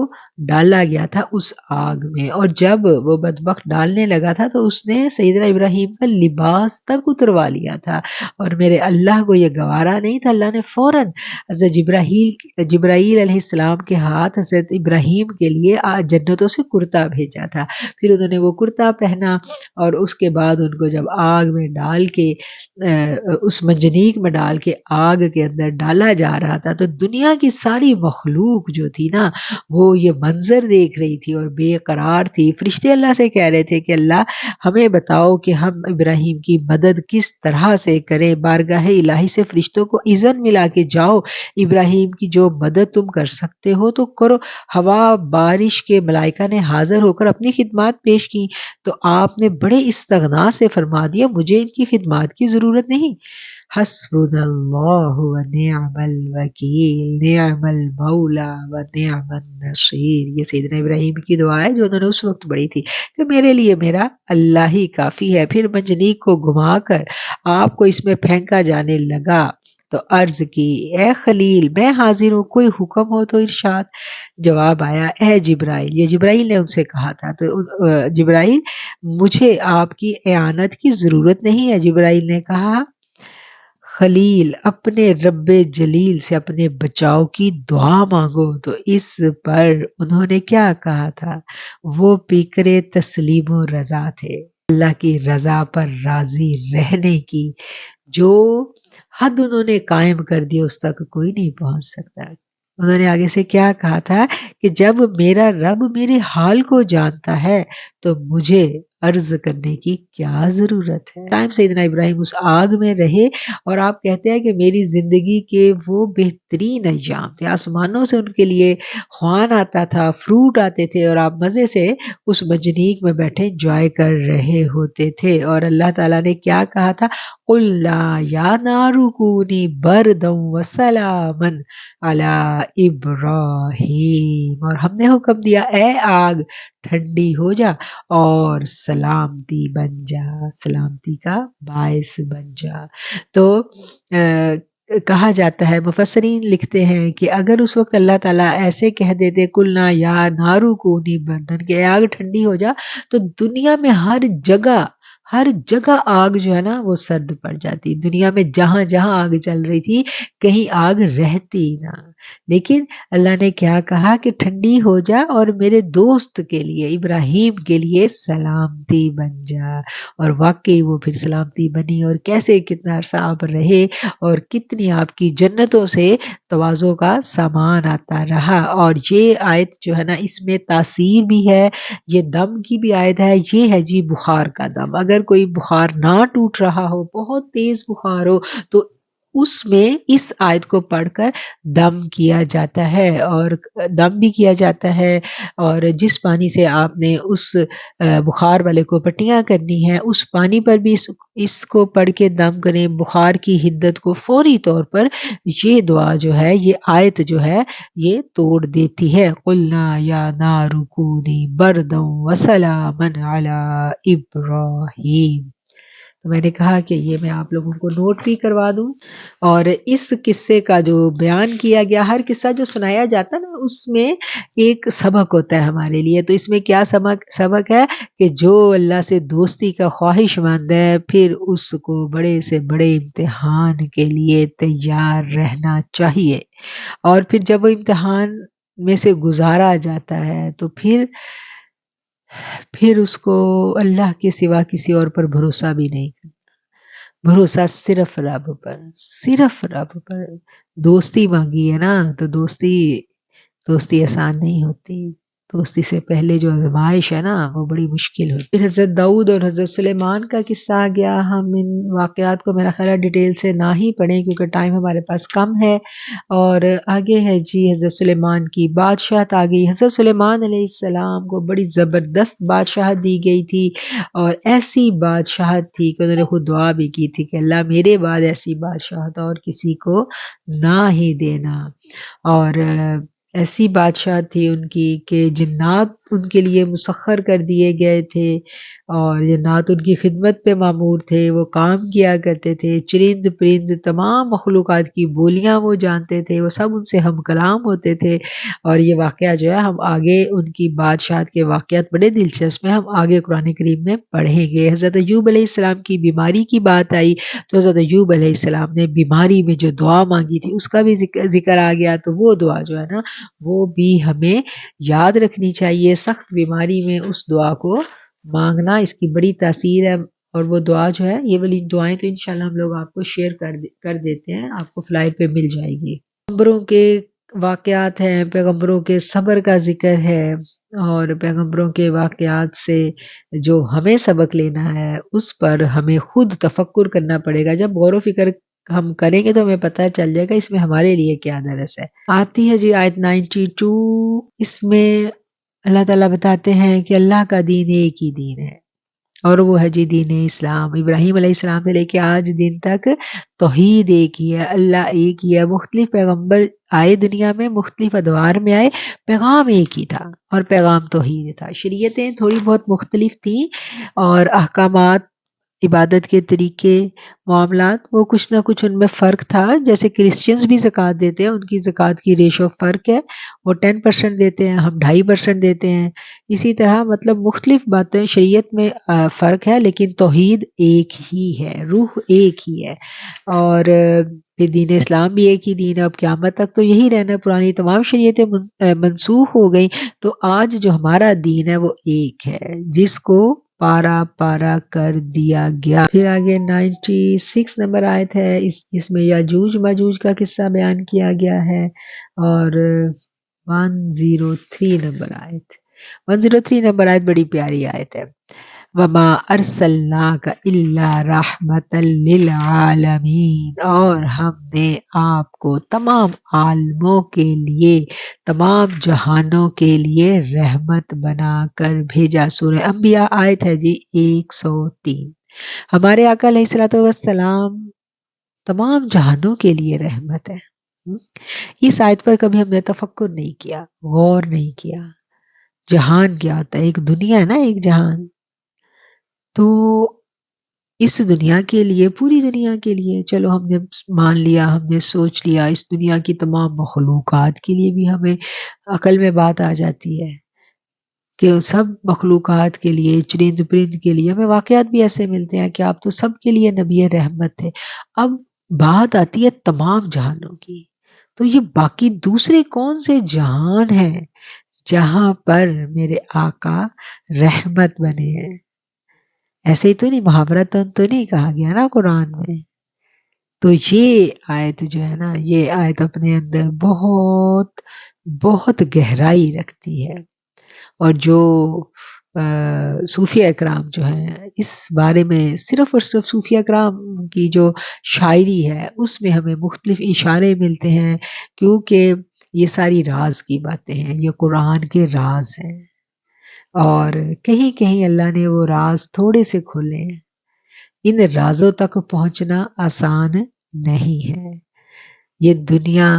ڈالا گیا تھا اس آگ میں، اور جب وہ بدبخت ڈالنے لگا تھا تو اس نے سیدنا ابراہیم کا لباس تک اتروا لیا تھا، اور میرے اللہ کو یہ گوارا نہیں تھا۔ اللہ نے فوراً حضرت جبرائیل علیہ السلام کے ہاتھ حضرت ابراہیم کے لیے جنتوں سے کرتا بھیجا تھا، پھر انہوں نے وہ کرتا پہنا، اور اس کے بعد ان کو جب آگ میں ڈال کے اس منجنیق میں ڈال کے آگ کے اندر ڈالا جا رہا تھا، تو دنیا کی ساری مخلوق جو تھی نا وہ یہ منظر دیکھ رہی تھی اور بے قرار تھی۔ فرشتے اللہ سے کہہ رہے تھے کہ اللہ ہمیں بتاؤ کہ ہم ابراہیم کی مدد کس طرح سے کریں، بارگاہ الہی سے فرشتوں کو اذن ملا کہ جاؤ ابراہیم کی جو مدد تم کر سکتے ہو تو کرو۔ ہوا بارش کے ملائکہ نے حاضر ہو کر اپنی خدمات پیش کی، تو آپ نے بڑے استغنا سے فرما دیا مجھے ان کی خدمات کی ضرورت نہیں۔ حسبنا اللہ و نعم الوکیل، نعم المولا و نعم النصیر۔ یہ سیدنا ابراہیم کی دعا ہے جو انہوں نے اس وقت پڑھی تھی کہ میرے لیے میرا اللہ ہی کافی ہے۔ پھر منجنیق کو گھما کر آپ کو اس میں پھینکا جانے لگا تو عرض کی اے خلیل میں حاضر ہوں، کوئی حکم ہو تو ارشاد۔ جواب آیا اے جبرائیل، یہ جبرائیل نے ان سے کہا تھا، تو جبرائیل مجھے آپ کی اعانت کی ضرورت نہیں ہے۔ جبرائیل نے کہا خلیل اپنے رب جلیل سے اپنے بچاؤ کی دعا مانگو، تو اس پر انہوں نے کیا کہا تھا؟ وہ پیکرے تسلیم و رضا تھے، اللہ کی رضا پر راضی رہنے کی جو حد انہوں نے قائم کر دی اس تک کوئی نہیں پہنچ سکتا۔ انہوں نے آگے سے کیا کہا تھا کہ جب میرا رب میرے حال کو جانتا ہے تو مجھے عرض کرنے کی کیا ضرورت ہے۔ ٹائم سیدنا ابراہیم اس آگ میں رہے، اور آپ کہتے ہیں کہ میری زندگی کے وہ بہترین ایام تھے، آسمانوں سے ان کے لیے خوان آتا تھا، فروٹ آتے تھے، اور آپ مزے سے اس منجنیق میں بیٹھے انجوائے کر رہے ہوتے تھے۔ اور اللہ تعالیٰ نے کیا کہا تھا؟ قُلْنَا يَا نَارُ كُونِي بَرْدًا وَسَلَامًا عَلَىٰ إِبْرَاهِيمَ، اور ہم نے حکم دیا اے آگ ٹھنڈی ہو جا اور سلامتی بن جا، سلامتی کا باعث بن جا۔ تو کہا جاتا ہے، مفسرین لکھتے ہیں کہ اگر اس وقت اللہ تعالیٰ ایسے کہہ دیتے قُلْنَا يَا نَارُ كُونِي بَرْدًا کہ اے آگ ٹھنڈی ہو جا، تو دنیا میں ہر جگہ آگ جو ہے نا وہ سرد پڑ جاتی، دنیا میں جہاں جہاں آگ چل رہی تھی کہیں آگ رہتی نہ۔ لیکن اللہ نے کیا کہا کہ ٹھنڈی ہو جا اور میرے دوست کے لیے ابراہیم کے لیے سلامتی بن جا، اور واقعی وہ پھر سلامتی بنی، اور کیسے کتنا عرصہ آپ رہے اور کتنی آپ کی جنتوں سے تواضع کا سامان آتا رہا۔ اور یہ آیت جو ہے نا اس میں تاثیر بھی ہے، یہ دم کی بھی آیت ہے، یہ ہے جی بخار کا دم۔ اگر کوئی بخار نہ ٹوٹ رہا ہو، بہت تیز بخار ہو، تو اس میں اس آیت کو پڑھ کر دم کیا جاتا ہے، اور دم بھی کیا جاتا ہے، اور جس پانی سے آپ نے اس بخار والے کو پٹیاں کرنی ہے اس پانی پر بھی اس کو پڑھ کے دم کریں، بخار کی حدت کو فوری طور پر یہ دعا جو ہے، یہ آیت جو ہے یہ توڑ دیتی ہے۔ قُلْنَا يَا نَارُ كُونِي بَرْدًا وَسَلَامًا عَلَىٰ إِبْرَاهِيمَ۔ تو میں نے کہا کہ یہ میں آپ لوگوں کو نوٹ بھی کروا دوں، اور اس قصے کا جو بیان کیا گیا، ہر قصہ جو سنایا جاتا ہے نا اس میں ایک سبق ہوتا ہے ہمارے لیے۔ تو اس میں کیا سبق ہے کہ جو اللہ سے دوستی کا خواہش مند ہے پھر اس کو بڑے سے بڑے امتحان کے لیے تیار رہنا چاہیے، اور پھر جب وہ امتحان میں سے گزارا جاتا ہے تو پھر اس کو اللہ کے سوا کسی اور پر بھروسہ بھی نہیں کرنا، بھروسہ صرف رب پر، صرف رب پر۔ دوستی مانگی ہے نا، تو دوستی آسان نہیں ہوتی، دوستی سے پہلے جو آزمائش ہے نا وہ بڑی مشکل ہوتی ہے۔ پھر حضرت داؤد اور حضرت سلیمان کا قصہ آ گیا۔ ہم ان واقعات کو میرا خیال ہے ڈیٹیل سے نہ ہی پڑھیں کیونکہ ٹائم ہمارے پاس کم ہے۔ اور آگے ہے جی حضرت سلیمان کی بادشاہت آ گئی۔ حضرت سلیمان علیہ السلام کو بڑی زبردست بادشاہت دی گئی تھی، اور ایسی بادشاہت تھی کہ انہوں نے خود دعا بھی کی تھی کہ اللہ میرے بعد ایسی بادشاہت اور کسی کو نہ ہی دینا۔ اور ایسی بادشاہت تھی ان کی کہ جنات ان کے لیے مسخر کر دیے گئے تھے، اور جنات ان کی خدمت پہ مامور تھے، وہ کام کیا کرتے تھے۔ چرند پرند تمام مخلوقات کی بولیاں وہ جانتے تھے، وہ سب ان سے ہم کلام ہوتے تھے۔ اور یہ واقعہ جو ہے ہم آگے ان کی بادشاہت کے واقعات بڑے دلچسپ ہیں، ہم آگے قرآن کریم میں پڑھیں گے۔ حضرت ایوب علیہ السلام کی بیماری کی بات آئی تو حضرت ایوب علیہ السلام نے بیماری میں جو دعا مانگی تھی اس کا بھی ذکر آ گیا، تو وہ دعا جو ہے نا وہ بھی ہمیں یاد رکھنی چاہیے۔ سخت بیماری میں اس دعا کو مانگنا، اس کی بڑی تاثیر ہے۔ اور وہ دعا جو ہے، یہ والی دعائیں تو انشاءاللہ ہم لوگ آپ کو شیئر کر دیتے ہیں، آپ کو فلائٹ پہ مل جائے گی۔ پیغمبروں کے واقعات ہیں، پیغمبروں کے صبر کا ذکر ہے، اور پیغمبروں کے واقعات سے جو ہمیں سبق لینا ہے اس پر ہمیں خود تفکر کرنا پڑے گا۔ جب غور و فکر ہم کریں گے تو ہمیں پتہ چل جائے گا اس میں ہمارے لیے کیا درس ہے۔ آتی ہے جی آیت 92۔ اس میں اللہ تعالیٰ بتاتے ہیں کہ اللہ کا دین ایک ہی دین ہے، اور وہ ہے جی دین اسلام۔ ابراہیم علیہ السلام سے لے کے آج دن تک توحید ایک ہی ہے، اللہ ایک ہی ہے۔ مختلف پیغمبر آئے دنیا میں، مختلف ادوار میں آئے، پیغام ایک ہی تھا، اور پیغام توحید تھا۔ شریعتیں تھوڑی بہت مختلف تھیں، اور احکامات، عبادت کے طریقے، معاملات، وہ کچھ نہ کچھ ان میں فرق تھا۔ جیسے کرسچنز بھی زکوٰۃ دیتے ہیں، ان کی زکوٰۃ کی ریشو فرق ہے، وہ 10% دیتے ہیں، ہم 2.5% دیتے ہیں۔ اسی طرح مطلب مختلف باتیں شریعت میں فرق ہے، لیکن توحید ایک ہی ہے، روح ایک ہی ہے۔ اور پھر دین اسلام بھی ایک ہی دین ہے، اب قیامت تک تو یہی رہنا۔ پرانی تمام شریعتیں منسوخ ہو گئیں، تو آج جو ہمارا دین ہے وہ ایک ہے، جس کو پارا پارا کر دیا گیا۔ پھر آگے 96 نمبر آیت ہے، اس میں یاجوج ماجوج کا قصہ بیان کیا گیا ہے۔ اور 103 نمبر آیت 103 نمبر آیت بڑی پیاری آیت ہے۔ وَمَا أَرْسَلْنَاكَ إِلَّا رَحْمَةً لِّلْعَالَمِينَ، اور ہم نے آپ کو تمام عالموں کے لیے، تمام جہانوں کے لیے رحمت بنا کر بھیجا۔ سورہ انبیاء آیت ہے جی 103۔ ہمارے آقا علیہ الصلوۃ والسلام تمام جہانوں کے لیے رحمت ہے۔ اس آیت پر کبھی ہم نے تفکر نہیں کیا، غور نہیں کیا۔ جہان کیا ہوتا ہے؟ ایک دنیا ہے نا، ایک جہان۔ تو اس دنیا کے لیے، پوری دنیا کے لیے، چلو ہم نے مان لیا، ہم نے سوچ لیا، اس دنیا کی تمام مخلوقات کے لیے بھی ہمیں عقل میں بات آ جاتی ہے کہ سب مخلوقات کے لیے، چرند پرند کے لیے، ہمیں واقعات بھی ایسے ملتے ہیں کہ آپ تو سب کے لیے نبی رحمت تھے۔ اب بات آتی ہے تمام جہانوں کی، تو یہ باقی دوسرے کون سے جہان ہیں جہاں پر میرے آقا رحمت بنے ہیں؟ ایسے ہی تو نہیں، محاورتاً تو نہیں کہا گیا نا قرآن میں۔ تو یہ آیت جو ہے نا، یہ آیت اپنے اندر بہت بہت گہرائی رکھتی ہے، اور جو صوفیہ اکرام جو ہیں اس بارے میں، صرف اور صرف صوفیہ اکرام کی جو شاعری ہے اس میں ہمیں مختلف اشارے ملتے ہیں، کیونکہ یہ ساری راز کی باتیں ہیں، یہ قرآن کے راز ہیں، اور کہیں کہیں اللہ نے وہ راز تھوڑے سے کھولے ہیں۔ ان رازوں تک پہنچنا آسان نہیں ہے۔ یہ دنیا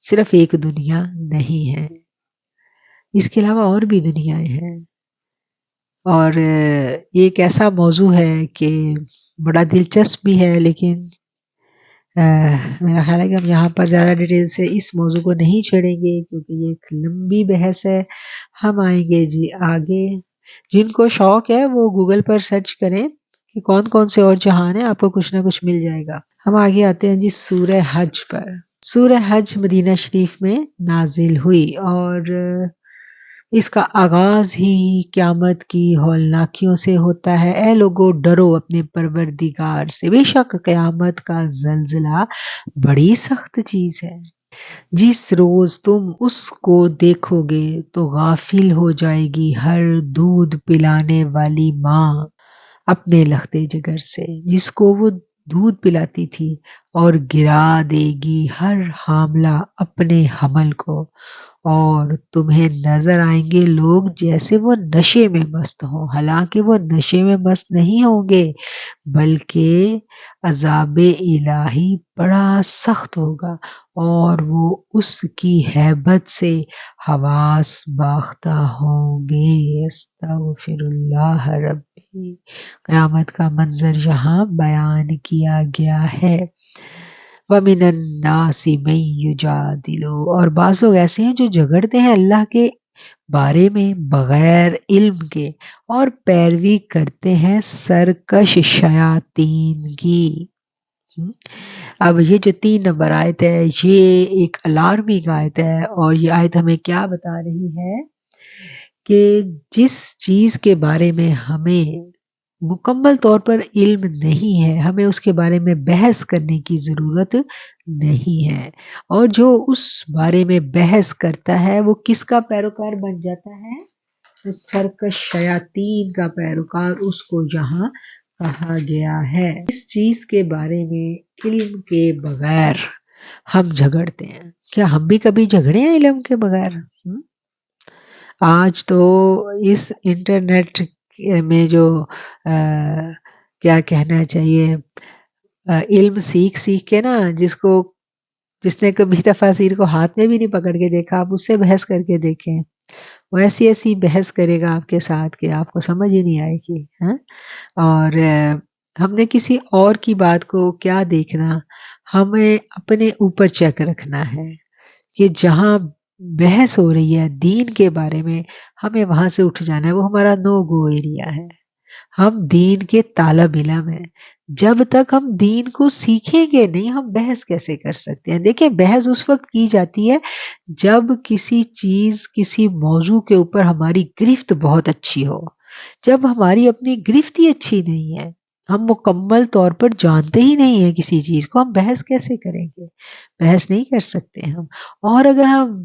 صرف ایک دنیا نہیں ہے، اس کے علاوہ اور بھی دنیایں ہیں، اور یہ ایک ایسا موضوع ہے کہ بڑا دلچسپ بھی ہے، لیکن میرا خیال ہے کہ ہم یہاں پر زیادہ ڈیٹیل سے اس موضوع کو نہیں چھیڑیں گے کیونکہ یہ ایک لمبی بحث ہے۔ ہم آئیں گے جی آگے۔ جن کو شوق ہے وہ گوگل پر سرچ کریں کہ کون کون سے اور جہان ہیں، آپ کو کچھ نہ کچھ مل جائے گا۔ ہم آگے آتے ہیں جی سورہ حج پر۔ سورہ حج مدینہ شریف میں نازل ہوئی، اور اس کا آغاز ہی قیامت کی ہولناکیوں سے ہوتا ہے۔ اے لوگو ڈرو اپنے پروردگار سے، بے شک قیامت کا زلزلہ بڑی سخت چیز ہے۔ جس روز تم اس کو دیکھو گے تو غافل ہو جائے گی ہر دودھ پلانے والی ماں اپنے لختے جگر سے، جس کو وہ دودھ پلاتی تھی، اور گرا دے گی ہر حاملہ اپنے حمل کو، اور تمہیں نظر آئیں گے لوگ جیسے وہ نشے میں مست ہوں، حالانکہ وہ نشے میں مست نہیں ہوں گے، بلکہ عذاب الہی بڑا سخت ہوگا اور وہ اس کی ہیبت سے حواس باختہ ہوں گے۔ استغفر اللہ ربی۔ قیامت کا منظر یہاں بیان کیا گیا ہے۔ وَمِنَ النَّاسِ مَن يُجَادِلُ، اور بعض لوگ ایسے ہیں جو جھگڑتے ہیں اللہ کے بارے میں بغیر علم کے، اور پیروی کرتے ہیں سرکش شیاطین کی۔ اب یہ جو 3 نمبر آیت ہے، یہ ایک الارمنگ آیت ہے، اور یہ آیت ہمیں کیا بتا رہی ہے کہ جس چیز کے بارے میں ہمیں مکمل طور پر علم نہیں ہے، ہمیں اس کے بارے میں بحث کرنے کی ضرورت نہیں ہے، اور جو اس بارے میں بحث کرتا ہے وہ کس کا پیروکار بن جاتا ہے؟ سرکش شیاطین کا پیروکار اس کو یہاں کہا گیا ہے۔ اس چیز کے بارے میں علم کے بغیر ہم جھگڑتے ہیں۔ کیا ہم بھی کبھی جھگڑے ہیں علم کے بغیر؟ آج تو اس انٹرنیٹ میں جو کیا کہنا چاہیے، علم سیکھ کے نا، جس نے کبھی تفاسیر کو ہاتھ میں بھی نہیں پکڑ کے دیکھا، آپ اس سے بحث کر کے دیکھیں، وہ ایسی بحث کرے گا آپ کے ساتھ کہ آپ کو سمجھ ہی نہیں آئے گی۔ اور ہم نے کسی اور کی بات کو کیا دیکھنا، ہمیں اپنے اوپر چیک رکھنا ہے کہ جہاں بحث ہو رہی ہے دین کے بارے میں، ہمیں وہاں سے اٹھ جانا ہے، وہ ہمارا نو گو ایریا ہے۔ ہم دین کے طالب علم ہیں، جب تک ہم دین کو سیکھیں گے نہیں، ہم بحث کیسے کر سکتے ہیں؟ دیکھیں، بحث اس وقت کی جاتی ہے جب کسی چیز، کسی موضوع کے اوپر ہماری گرفت بہت اچھی ہو۔ جب ہماری اپنی گرفت ہی اچھی نہیں ہے، ہم مکمل طور پر جانتے ہی نہیں ہیں کسی چیز کو، ہم بحث کیسے کریں گے؟ بحث نہیں کر سکتے ہم۔ اور اگر ہم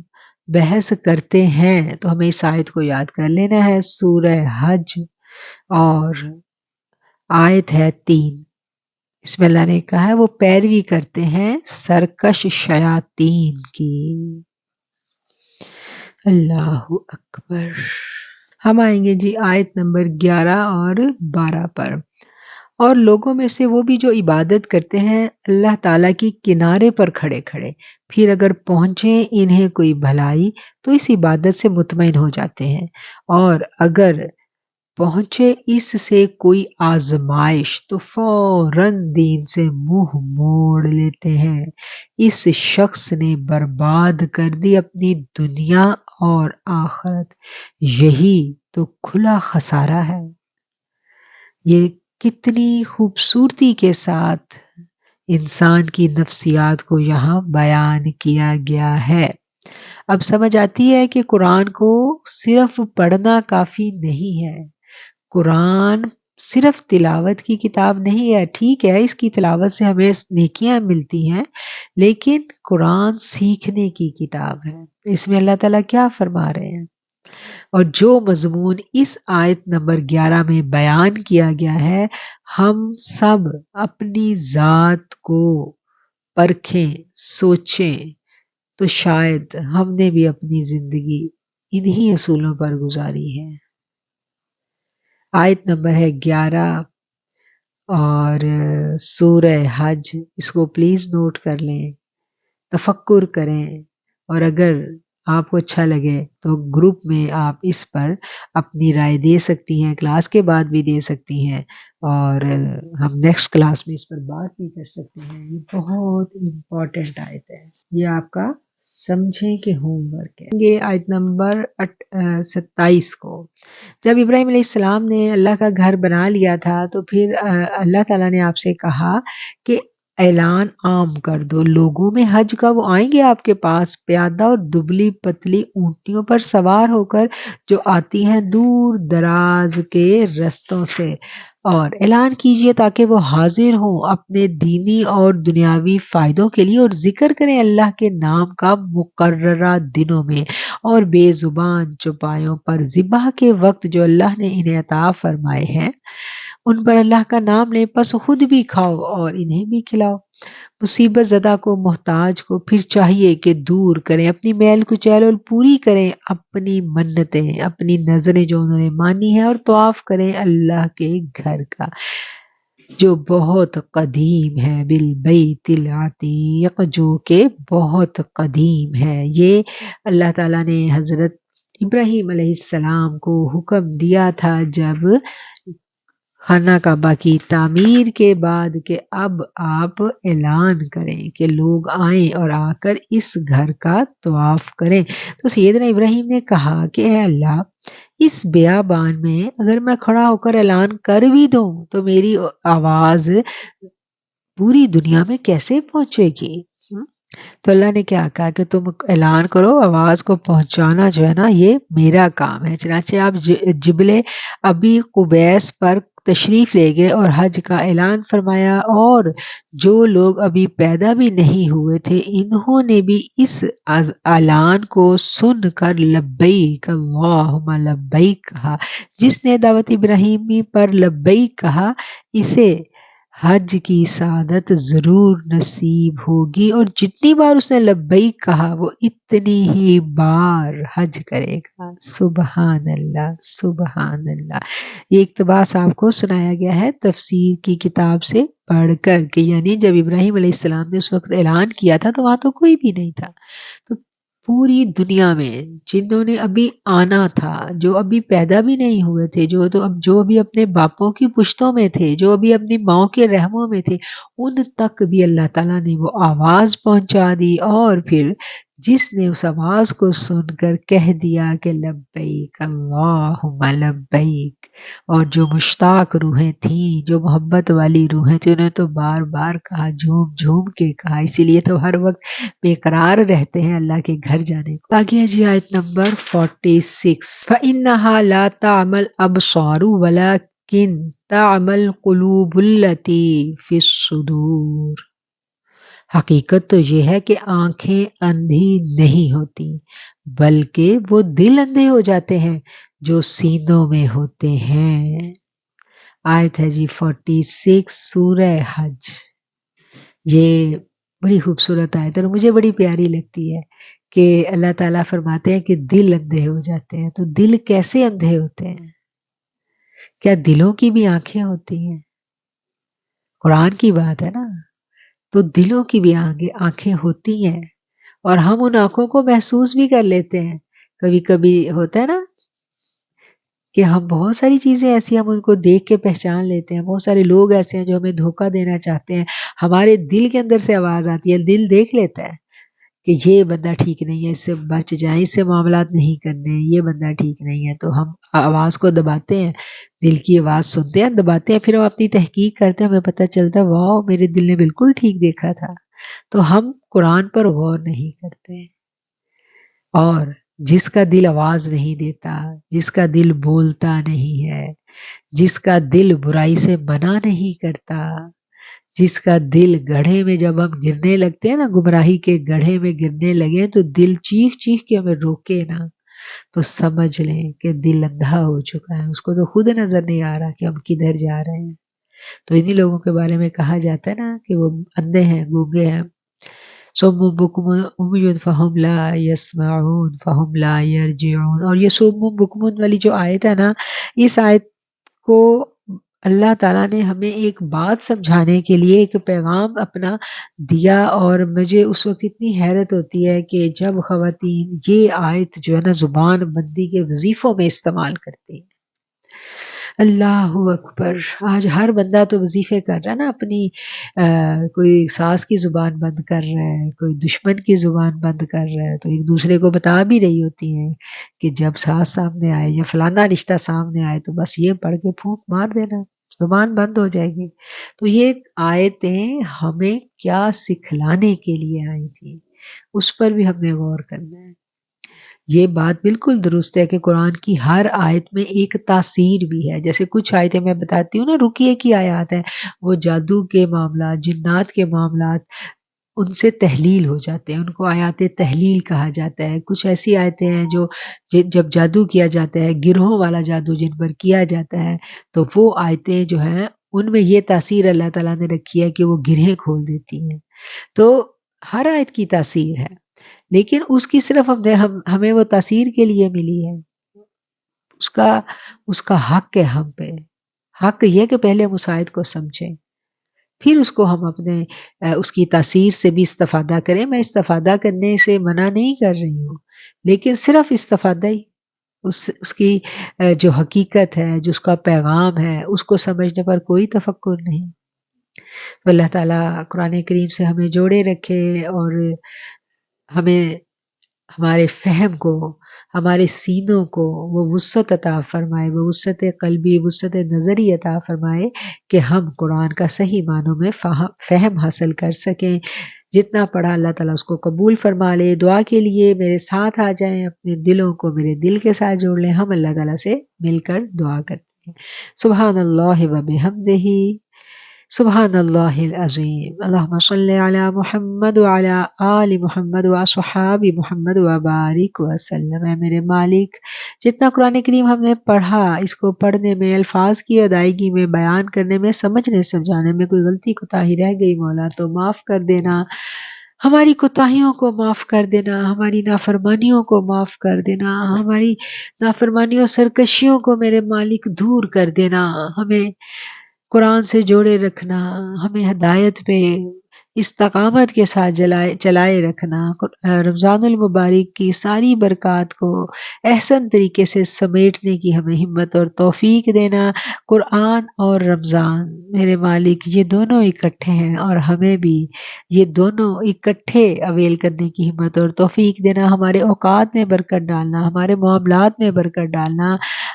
بحث کرتے ہیں تو ہمیں اس آیت کو یاد کر لینا ہے، سورہ حج اور آیت ہے 3۔ اس میں اللہ نے کہا ہے وہ پیروی کرتے ہیں سرکش شیاطین کی۔ اللہ اکبر۔ ہم آئیں گے جی آیت نمبر 11 اور 12 پر۔ اور لوگوں میں سے وہ بھی جو عبادت کرتے ہیں اللہ تعالیٰ کی کنارے پر کھڑے کھڑے، پھر اگر پہنچے انہیں کوئی بھلائی تو اس عبادت سے مطمئن ہو جاتے ہیں، اور اگر پہنچے اس سے کوئی آزمائش تو فوراً دین سے منہ موڑ لیتے ہیں۔ اس شخص نے برباد کر دی اپنی دنیا اور آخرت، یہی تو کھلا خسارہ ہے۔ یہ کتنی خوبصورتی کے ساتھ انسان کی نفسیات کو یہاں بیان کیا گیا ہے۔ اب سمجھ آتی ہے کہ قرآن کو صرف پڑھنا کافی نہیں ہے، قرآن صرف تلاوت کی کتاب نہیں ہے۔ ٹھیک ہے، اس کی تلاوت سے ہمیں نیکیاں ملتی ہیں، لیکن قرآن سیکھنے کی کتاب ہے۔ اس میں اللہ تعالیٰ کیا فرما رہے ہیں؟ اور جو مضمون اس آیت نمبر 11 میں بیان کیا گیا ہے، ہم سب اپنی ذات کو پرکھیں، سوچیں، تو شاید ہم نے بھی اپنی زندگی انہی اصولوں پر گزاری ہے۔ آیت نمبر ہے 11 اور سورہ حج، اس کو پلیز نوٹ کر لیں، تفکر کریں، اور اگر آپ کو اچھا لگے تو گروپ میں آپ اس پر اپنی رائے دے سکتی ہیں، کلاس کے بعد بھی دے سکتی ہیں، اور ہم نیکسٹ کلاس میں اس پر بات بھی کر سکتے ہیں۔ یہ بہت امپورٹنٹ آیت ہے، یہ آپ کا سمجھیں کہ ہوم ورک ہے۔ یہ آیت نمبر 27 کو، جب ابراہیم علیہ السلام نے اللہ کا گھر بنا لیا تھا تو پھر اللہ تعالیٰ نے آپ سے کہا کہ اعلان عام کر دو لوگوں میں حج کا، وہ آئیں گے آپ کے پاس پیادہ اور دبلی پتلی اونٹنیوں پر سوار ہو کر، جو آتی ہیں دور دراز کے رستوں سے، اور اعلان کیجئے تاکہ وہ حاضر ہوں اپنے دینی اور دنیاوی فائدوں کے لیے، اور ذکر کریں اللہ کے نام کا مقررہ دنوں میں اور بے زبان چوپایوں پر ذبح کے وقت جو اللہ نے انہیں عطا فرمائے ہیں ان پر اللہ کا نام لیں، پس خود بھی کھاؤ اور انہیں بھی کھلاؤ۔ مصیبت زدہ کو، محتاج کو پھر چاہیے کہ دور کریں اپنی میل کچیل اور پوری کریں اپنی منتیں، اپنی نظریں جو انہوں نے مانی ہیں، اور طواف کریں اللہ کے گھر کا جو بہت قدیم ہے، بالبیت العتیق، جو کہ بہت قدیم ہے۔ یہ اللہ تعالیٰ نے حضرت ابراہیم علیہ السلام کو حکم دیا تھا جب خانہ کعبہ کی تعمیر کے بعد کہ اب آپ اعلان کریں کہ لوگ آئیں اور آ کر اس گھر کا طواف کریں۔ تو سیدنا ابراہیم نے کہا کہ اے اللہ، اس بیابان میں اگر میں کھڑا ہو کر اعلان کر بھی دوں تو میری آواز پوری دنیا میں کیسے پہنچے گی؟ تو اللہ نے کیا کہا کہ تم اعلان کرو، آواز کو پہنچانا جو ہے نا یہ میرا کام ہے۔ چنانچہ آپ جبل ابی قبیس پر تشریف لے گئے اور حج کا اعلان فرمایا، اور جو لوگ ابھی پیدا بھی نہیں ہوئے تھے انہوں نے بھی اس اعلان کو سن کر لبیک اللہم لبیک کہا۔ جس نے دعوت ابراہیمی پر لبیک کہا اسے حج کی سعادت ضرور نصیب ہوگی، اور جتنی بار اس نے لبیک کہا وہ اتنی ہی بار حج کرے گا۔ سبحان اللہ، سبحان اللہ۔ یہ اقتباس آپ کو سنایا گیا ہے تفسیر کی کتاب سے پڑھ کر کہ یعنی جب ابراہیم علیہ السلام نے اس وقت اعلان کیا تھا تو وہاں تو کوئی بھی نہیں تھا، تو پوری دنیا میں جنہوں نے ابھی آنا تھا، جو ابھی پیدا بھی نہیں ہوئے تھے، جو ابھی اپنے باپوں کی پشتوں میں تھے، جو ابھی اپنی ماں کے رحموں میں تھے، ان تک بھی اللہ تعالیٰ نے وہ آواز پہنچا دی، اور پھر جس نے اس آواز کو سن کر کہہ دیا کہ لبیک اللہم لبیک، اور جو مشتاق روحیں تھیں، جو محبت والی روحیں تھیں، انہیں تو بار بار کہا، جھوم جھوم کے کہا، اسی لیے تو ہر وقت بے قرار رہتے ہیں اللہ کے گھر جانے کو۔ آگے جی آیت نمبر 46، فَإِنَّهَا لَا تَعْمَى الْأَبْصَارُ وَلَكِنْ تَعْمَى الْقُلُوبُ الَّتِي فِي الصُّدُورِ۔ حقیقت تو یہ ہے کہ آنکھیں اندھی نہیں ہوتی بلکہ وہ دل اندھے ہو جاتے ہیں جو سینوں میں ہوتے ہیں۔ آیت ہے جی 46 سورہ حج۔ یہ بڑی خوبصورت آیت ہے اور مجھے بڑی پیاری لگتی ہے کہ اللہ تعالیٰ فرماتے ہیں کہ دل اندھے ہو جاتے ہیں۔ تو دل کیسے اندھے ہوتے ہیں؟ کیا دلوں کی بھی آنکھیں ہوتی ہیں؟ قرآن کی بات ہے نا، تو دلوں کی بھی آنکھیں ہوتی ہیں، اور ہم ان آنکھوں کو محسوس بھی کر لیتے ہیں۔ کبھی کبھی ہوتا ہے نا کہ ہم بہت ساری چیزیں ایسی ہم ان کو دیکھ کے پہچان لیتے ہیں، بہت سارے لوگ ایسے ہیں جو ہمیں دھوکہ دینا چاہتے ہیں، ہمارے دل کے اندر سے آواز آتی ہے، دل دیکھ لیتا ہے کہ یہ بندہ ٹھیک نہیں ہے، اس سے بچ جائیں، اس سے معاملات نہیں کرنے، یہ بندہ ٹھیک نہیں ہے، تو ہم آواز کو دباتے ہیں، دل کی آواز سنتے ہیں، دباتے ہیں، پھر ہم اپنی تحقیق کرتے ہیں، ہمیں پتہ چلتا ہے واہ میرے دل نے بالکل ٹھیک دیکھا تھا۔ تو ہم قرآن پر غور نہیں کرتے، اور جس کا دل آواز نہیں دیتا، جس کا دل بولتا نہیں ہے، جس کا دل برائی سے منع نہیں کرتا، جس کا دل گڑھے میں جب ہم گرنے لگتے ہیں نا، گمراہی کے گڑھے میں گرنے لگے تو دل چیخ چیخ کے ہمیں روکے نا، تو سمجھ لیں کہ دل اندھا ہو چکا ہے، اس کو تو خود نظر نہیں آ رہا کہ ہم کدھر جا رہے ہیں۔ تو انہی لوگوں کے بارے میں کہا جاتا ہے نا کہ وہ اندھے ہیں، گونگے ہیں، صم بکم عمی فہم لا یسمعون فہم لا یرجعون۔ اور یہ صم بکم والی جو آیت ہے نا، اس آیت کو اللہ تعالیٰ نے ہمیں ایک بات سمجھانے کے لیے ایک پیغام اپنا دیا، اور مجھے اس وقت اتنی حیرت ہوتی ہے کہ جب خواتین یہ آیت جو ہے نا زبان بندی کے وظیفوں میں استعمال کرتی ہیں۔ اللہ اکبر، آج ہر بندہ تو وظیفے کر رہا ہے نا اپنی، کوئی ساس کی زبان بند کر رہا ہے، کوئی دشمن کی زبان بند کر رہا ہے، تو ایک دوسرے کو بتا بھی رہی ہوتی ہیں کہ جب ساس سامنے آئے یا فلانا رشتہ سامنے آئے تو بس یہ پڑھ کے پھونک مار دینا، زبان بند ہو جائے گی۔ تو یہ آیتیں ہمیں کیا سکھلانے کے لیے آئی تھی، اس پر بھی ہم نے غور کرنا ہے۔ یہ بات بالکل درست ہے کہ قرآن کی ہر آیت میں ایک تاثیر بھی ہے. جیسے کچھ آیتیں میں بتاتی ہوں نا، رقیے کی آیات ہیں، وہ جادو کے معاملات، جنات کے معاملات ان سے تحلیل ہو جاتے ہیں، ان کو آیات تحلیل کہا جاتا ہے. کچھ ایسی آیتیں ہیں جو جب جادو کیا جاتا ہے، گروہوں والا جادو جن پر کیا جاتا ہے، تو وہ آیتیں جو ہیں ان میں یہ تاثیر اللہ تعالیٰ نے رکھی ہے کہ وہ گرہیں کھول دیتی ہیں. تو ہر آیت کی تاثیر ہے، لیکن اس کی صرف ہمیں وہ تاثیر کے لیے ملی ہے. اس کا حق ہے ہم پہ. حق یہ کہ پہلے ہم اس آیت کو سمجھیں، پھر اس کو ہم اپنے اس کی تاثیر سے بھی استفادہ کریں. میں استفادہ کرنے سے منع نہیں کر رہی ہوں، لیکن صرف استفادہ ہی، اس کی جو حقیقت ہے، جو اس کا پیغام ہے، اس کو سمجھنے پر کوئی تفکر نہیں. تو اللہ تعالیٰ قرآن کریم سے ہمیں جوڑے رکھے اور ہمیں ہمارے فہم کو، ہمارے سینوں کو وہ وسعت عطا فرمائے، وہ وسعت قلبی، وسعت نظری عطا فرمائے کہ ہم قرآن کا صحیح معنوں میں فہم حاصل کر سکیں. جتنا پڑھا اللہ تعالیٰ اس کو قبول فرما لے. دعا کے لیے میرے ساتھ آ جائیں، اپنے دلوں کو میرے دل کے ساتھ جوڑ لیں. ہم اللہ تعالیٰ سے مل کر دعا کرتے ہیں. سبحان اللہ و بحمدہ، سبحان اللہ العظیم. اللہم صلی علی محمد وعلی آل محمد واصحاب محمد وبارک وسلم. اے میرے مالک، جتنا قرآن کریم ہم نے پڑھا، اس کو پڑھنے میں، الفاظ کی ادائیگی میں، بیان کرنے میں، سمجھنے سمجھانے میں کوئی غلطی کوتاہی رہ گئی مولا تو معاف کر دینا. ہماری کوتاہیوں کو معاف کر دینا، ہماری نافرمانیوں کو معاف کر دینا، ہماری نافرمانیوں سرکشیوں کو میرے مالک دور کر دینا. ہمیں قرآن سے جوڑے رکھنا، ہمیں ہدایت پہ استقامت کے ساتھ چلائے رکھنا. رمضان المبارک کی ساری برکات کو احسن طریقے سے سمیٹنے کی ہمیں ہمت اور توفیق دینا. قرآن اور رمضان میرے مالک یہ دونوں اکٹھے ہیں، اور ہمیں بھی یہ دونوں اکٹھے اویل کرنے کی ہمت اور توفیق دینا. ہمارے اوقات میں برکت ڈالنا، ہمارے معاملات میں برکت ڈالنا،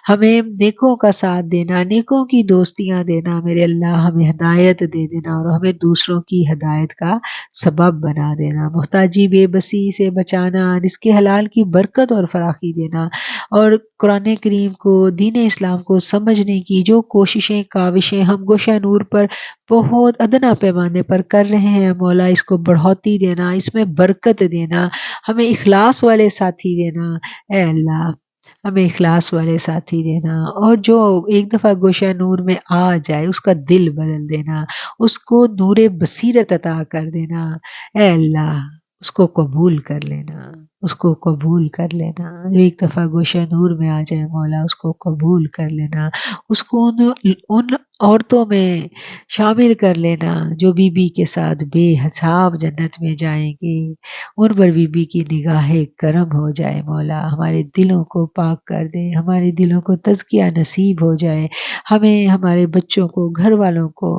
ہمیں نیکوں کا ساتھ دینا، نیکوں کی دوستیاں دینا. میرے اللہ ہمیں ہدایت دے دینا اور ہمیں دوسروں کی ہدایت کا سبب بنا دینا. محتاجی بے بسی سے بچانا، رزق حلال کی برکت اور فراخی دینا. اور قرآن کریم کو، دین اسلام کو سمجھنے کی جو کوششیں، کاوشیں ہم گوشہ نور پر بہت ادنا پیمانے پر کر رہے ہیں، مولا اس کو بڑھوتی دینا، اس میں برکت دینا، ہمیں اخلاص والے ساتھی دینا. اے اللہ ہمیں اخلاص والے ساتھی دینا، اور جو ایک دفعہ گوشہ نور میں آ جائے اس کا دل بدل دینا، اس کو نور بصیرت عطا کر دینا. اے اللہ اس کو قبول کر لینا، اس کو قبول کر لینا. جو ایک دفعہ گوشہ نور میں آ جائے مولا اس کو قبول کر لینا، اس کو ان عورتوں میں شامل کر لینا جو بی بی کے ساتھ بے حساب جنت میں جائیں گے. ان پر بی بی کی نگاہ کرم ہو جائے مولا. ہمارے دلوں کو پاک کر دے، ہمارے دلوں کو تزکیہ نصیب ہو جائے. ہمیں، ہمارے بچوں کو، گھر والوں کو،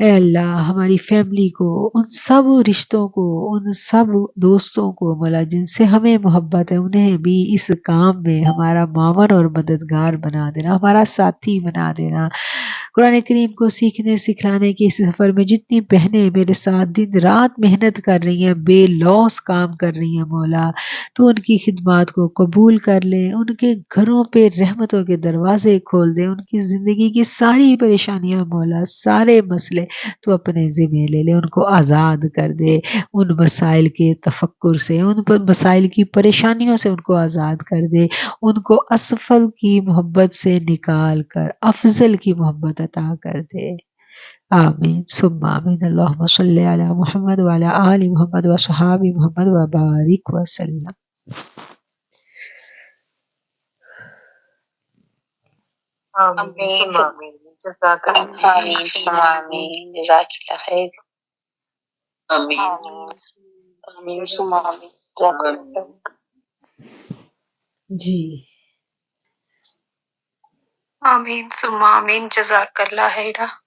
اے اللہ ہماری فیملی کو، ان سب رشتوں کو، ان سب دوستوں کو مولا جن سے ہمیں محبت ہے، انہیں بھی اس کام میں ہمارا معاون اور مددگار بنا دینا، ہمارا ساتھی بنا دینا. قرآن کریم کو سیکھنے سکھلانے کے اس سفر میں جتنی بہنیں میرے ساتھ دن رات محنت کر رہی ہیں، بے لوث کام کر رہی ہیں مولا، تو ان کی خدمات کو قبول کر لے. ان کے گھروں پہ رحمتوں کے دروازے کھول دے. ان کی زندگی کی ساری پریشانیاں مولا، سارے مسئلے تو اپنے ذمہ لے لے. ان کو آزاد کر دے ان مسائل کے تفکر سے، ان پر مسائل کی پریشانیوں سے ان کو آزاد کر دے. ان کو اسفل کی محبت سے نکال کر افضل کی محبت عطا کر دے. آمین ثم آمین. اللہم صلی علی محمد وعلی آل محمد وصحاب محمد وبارک وسلم. آمین ثم آمین. جزاک اللہ آمین ثم آمین. جزاک اللہ خیر. آمین. آمین ثم آمین. جزاک اللہ خیر. جی آمین ثم آمین. جزاک اللہ خیر.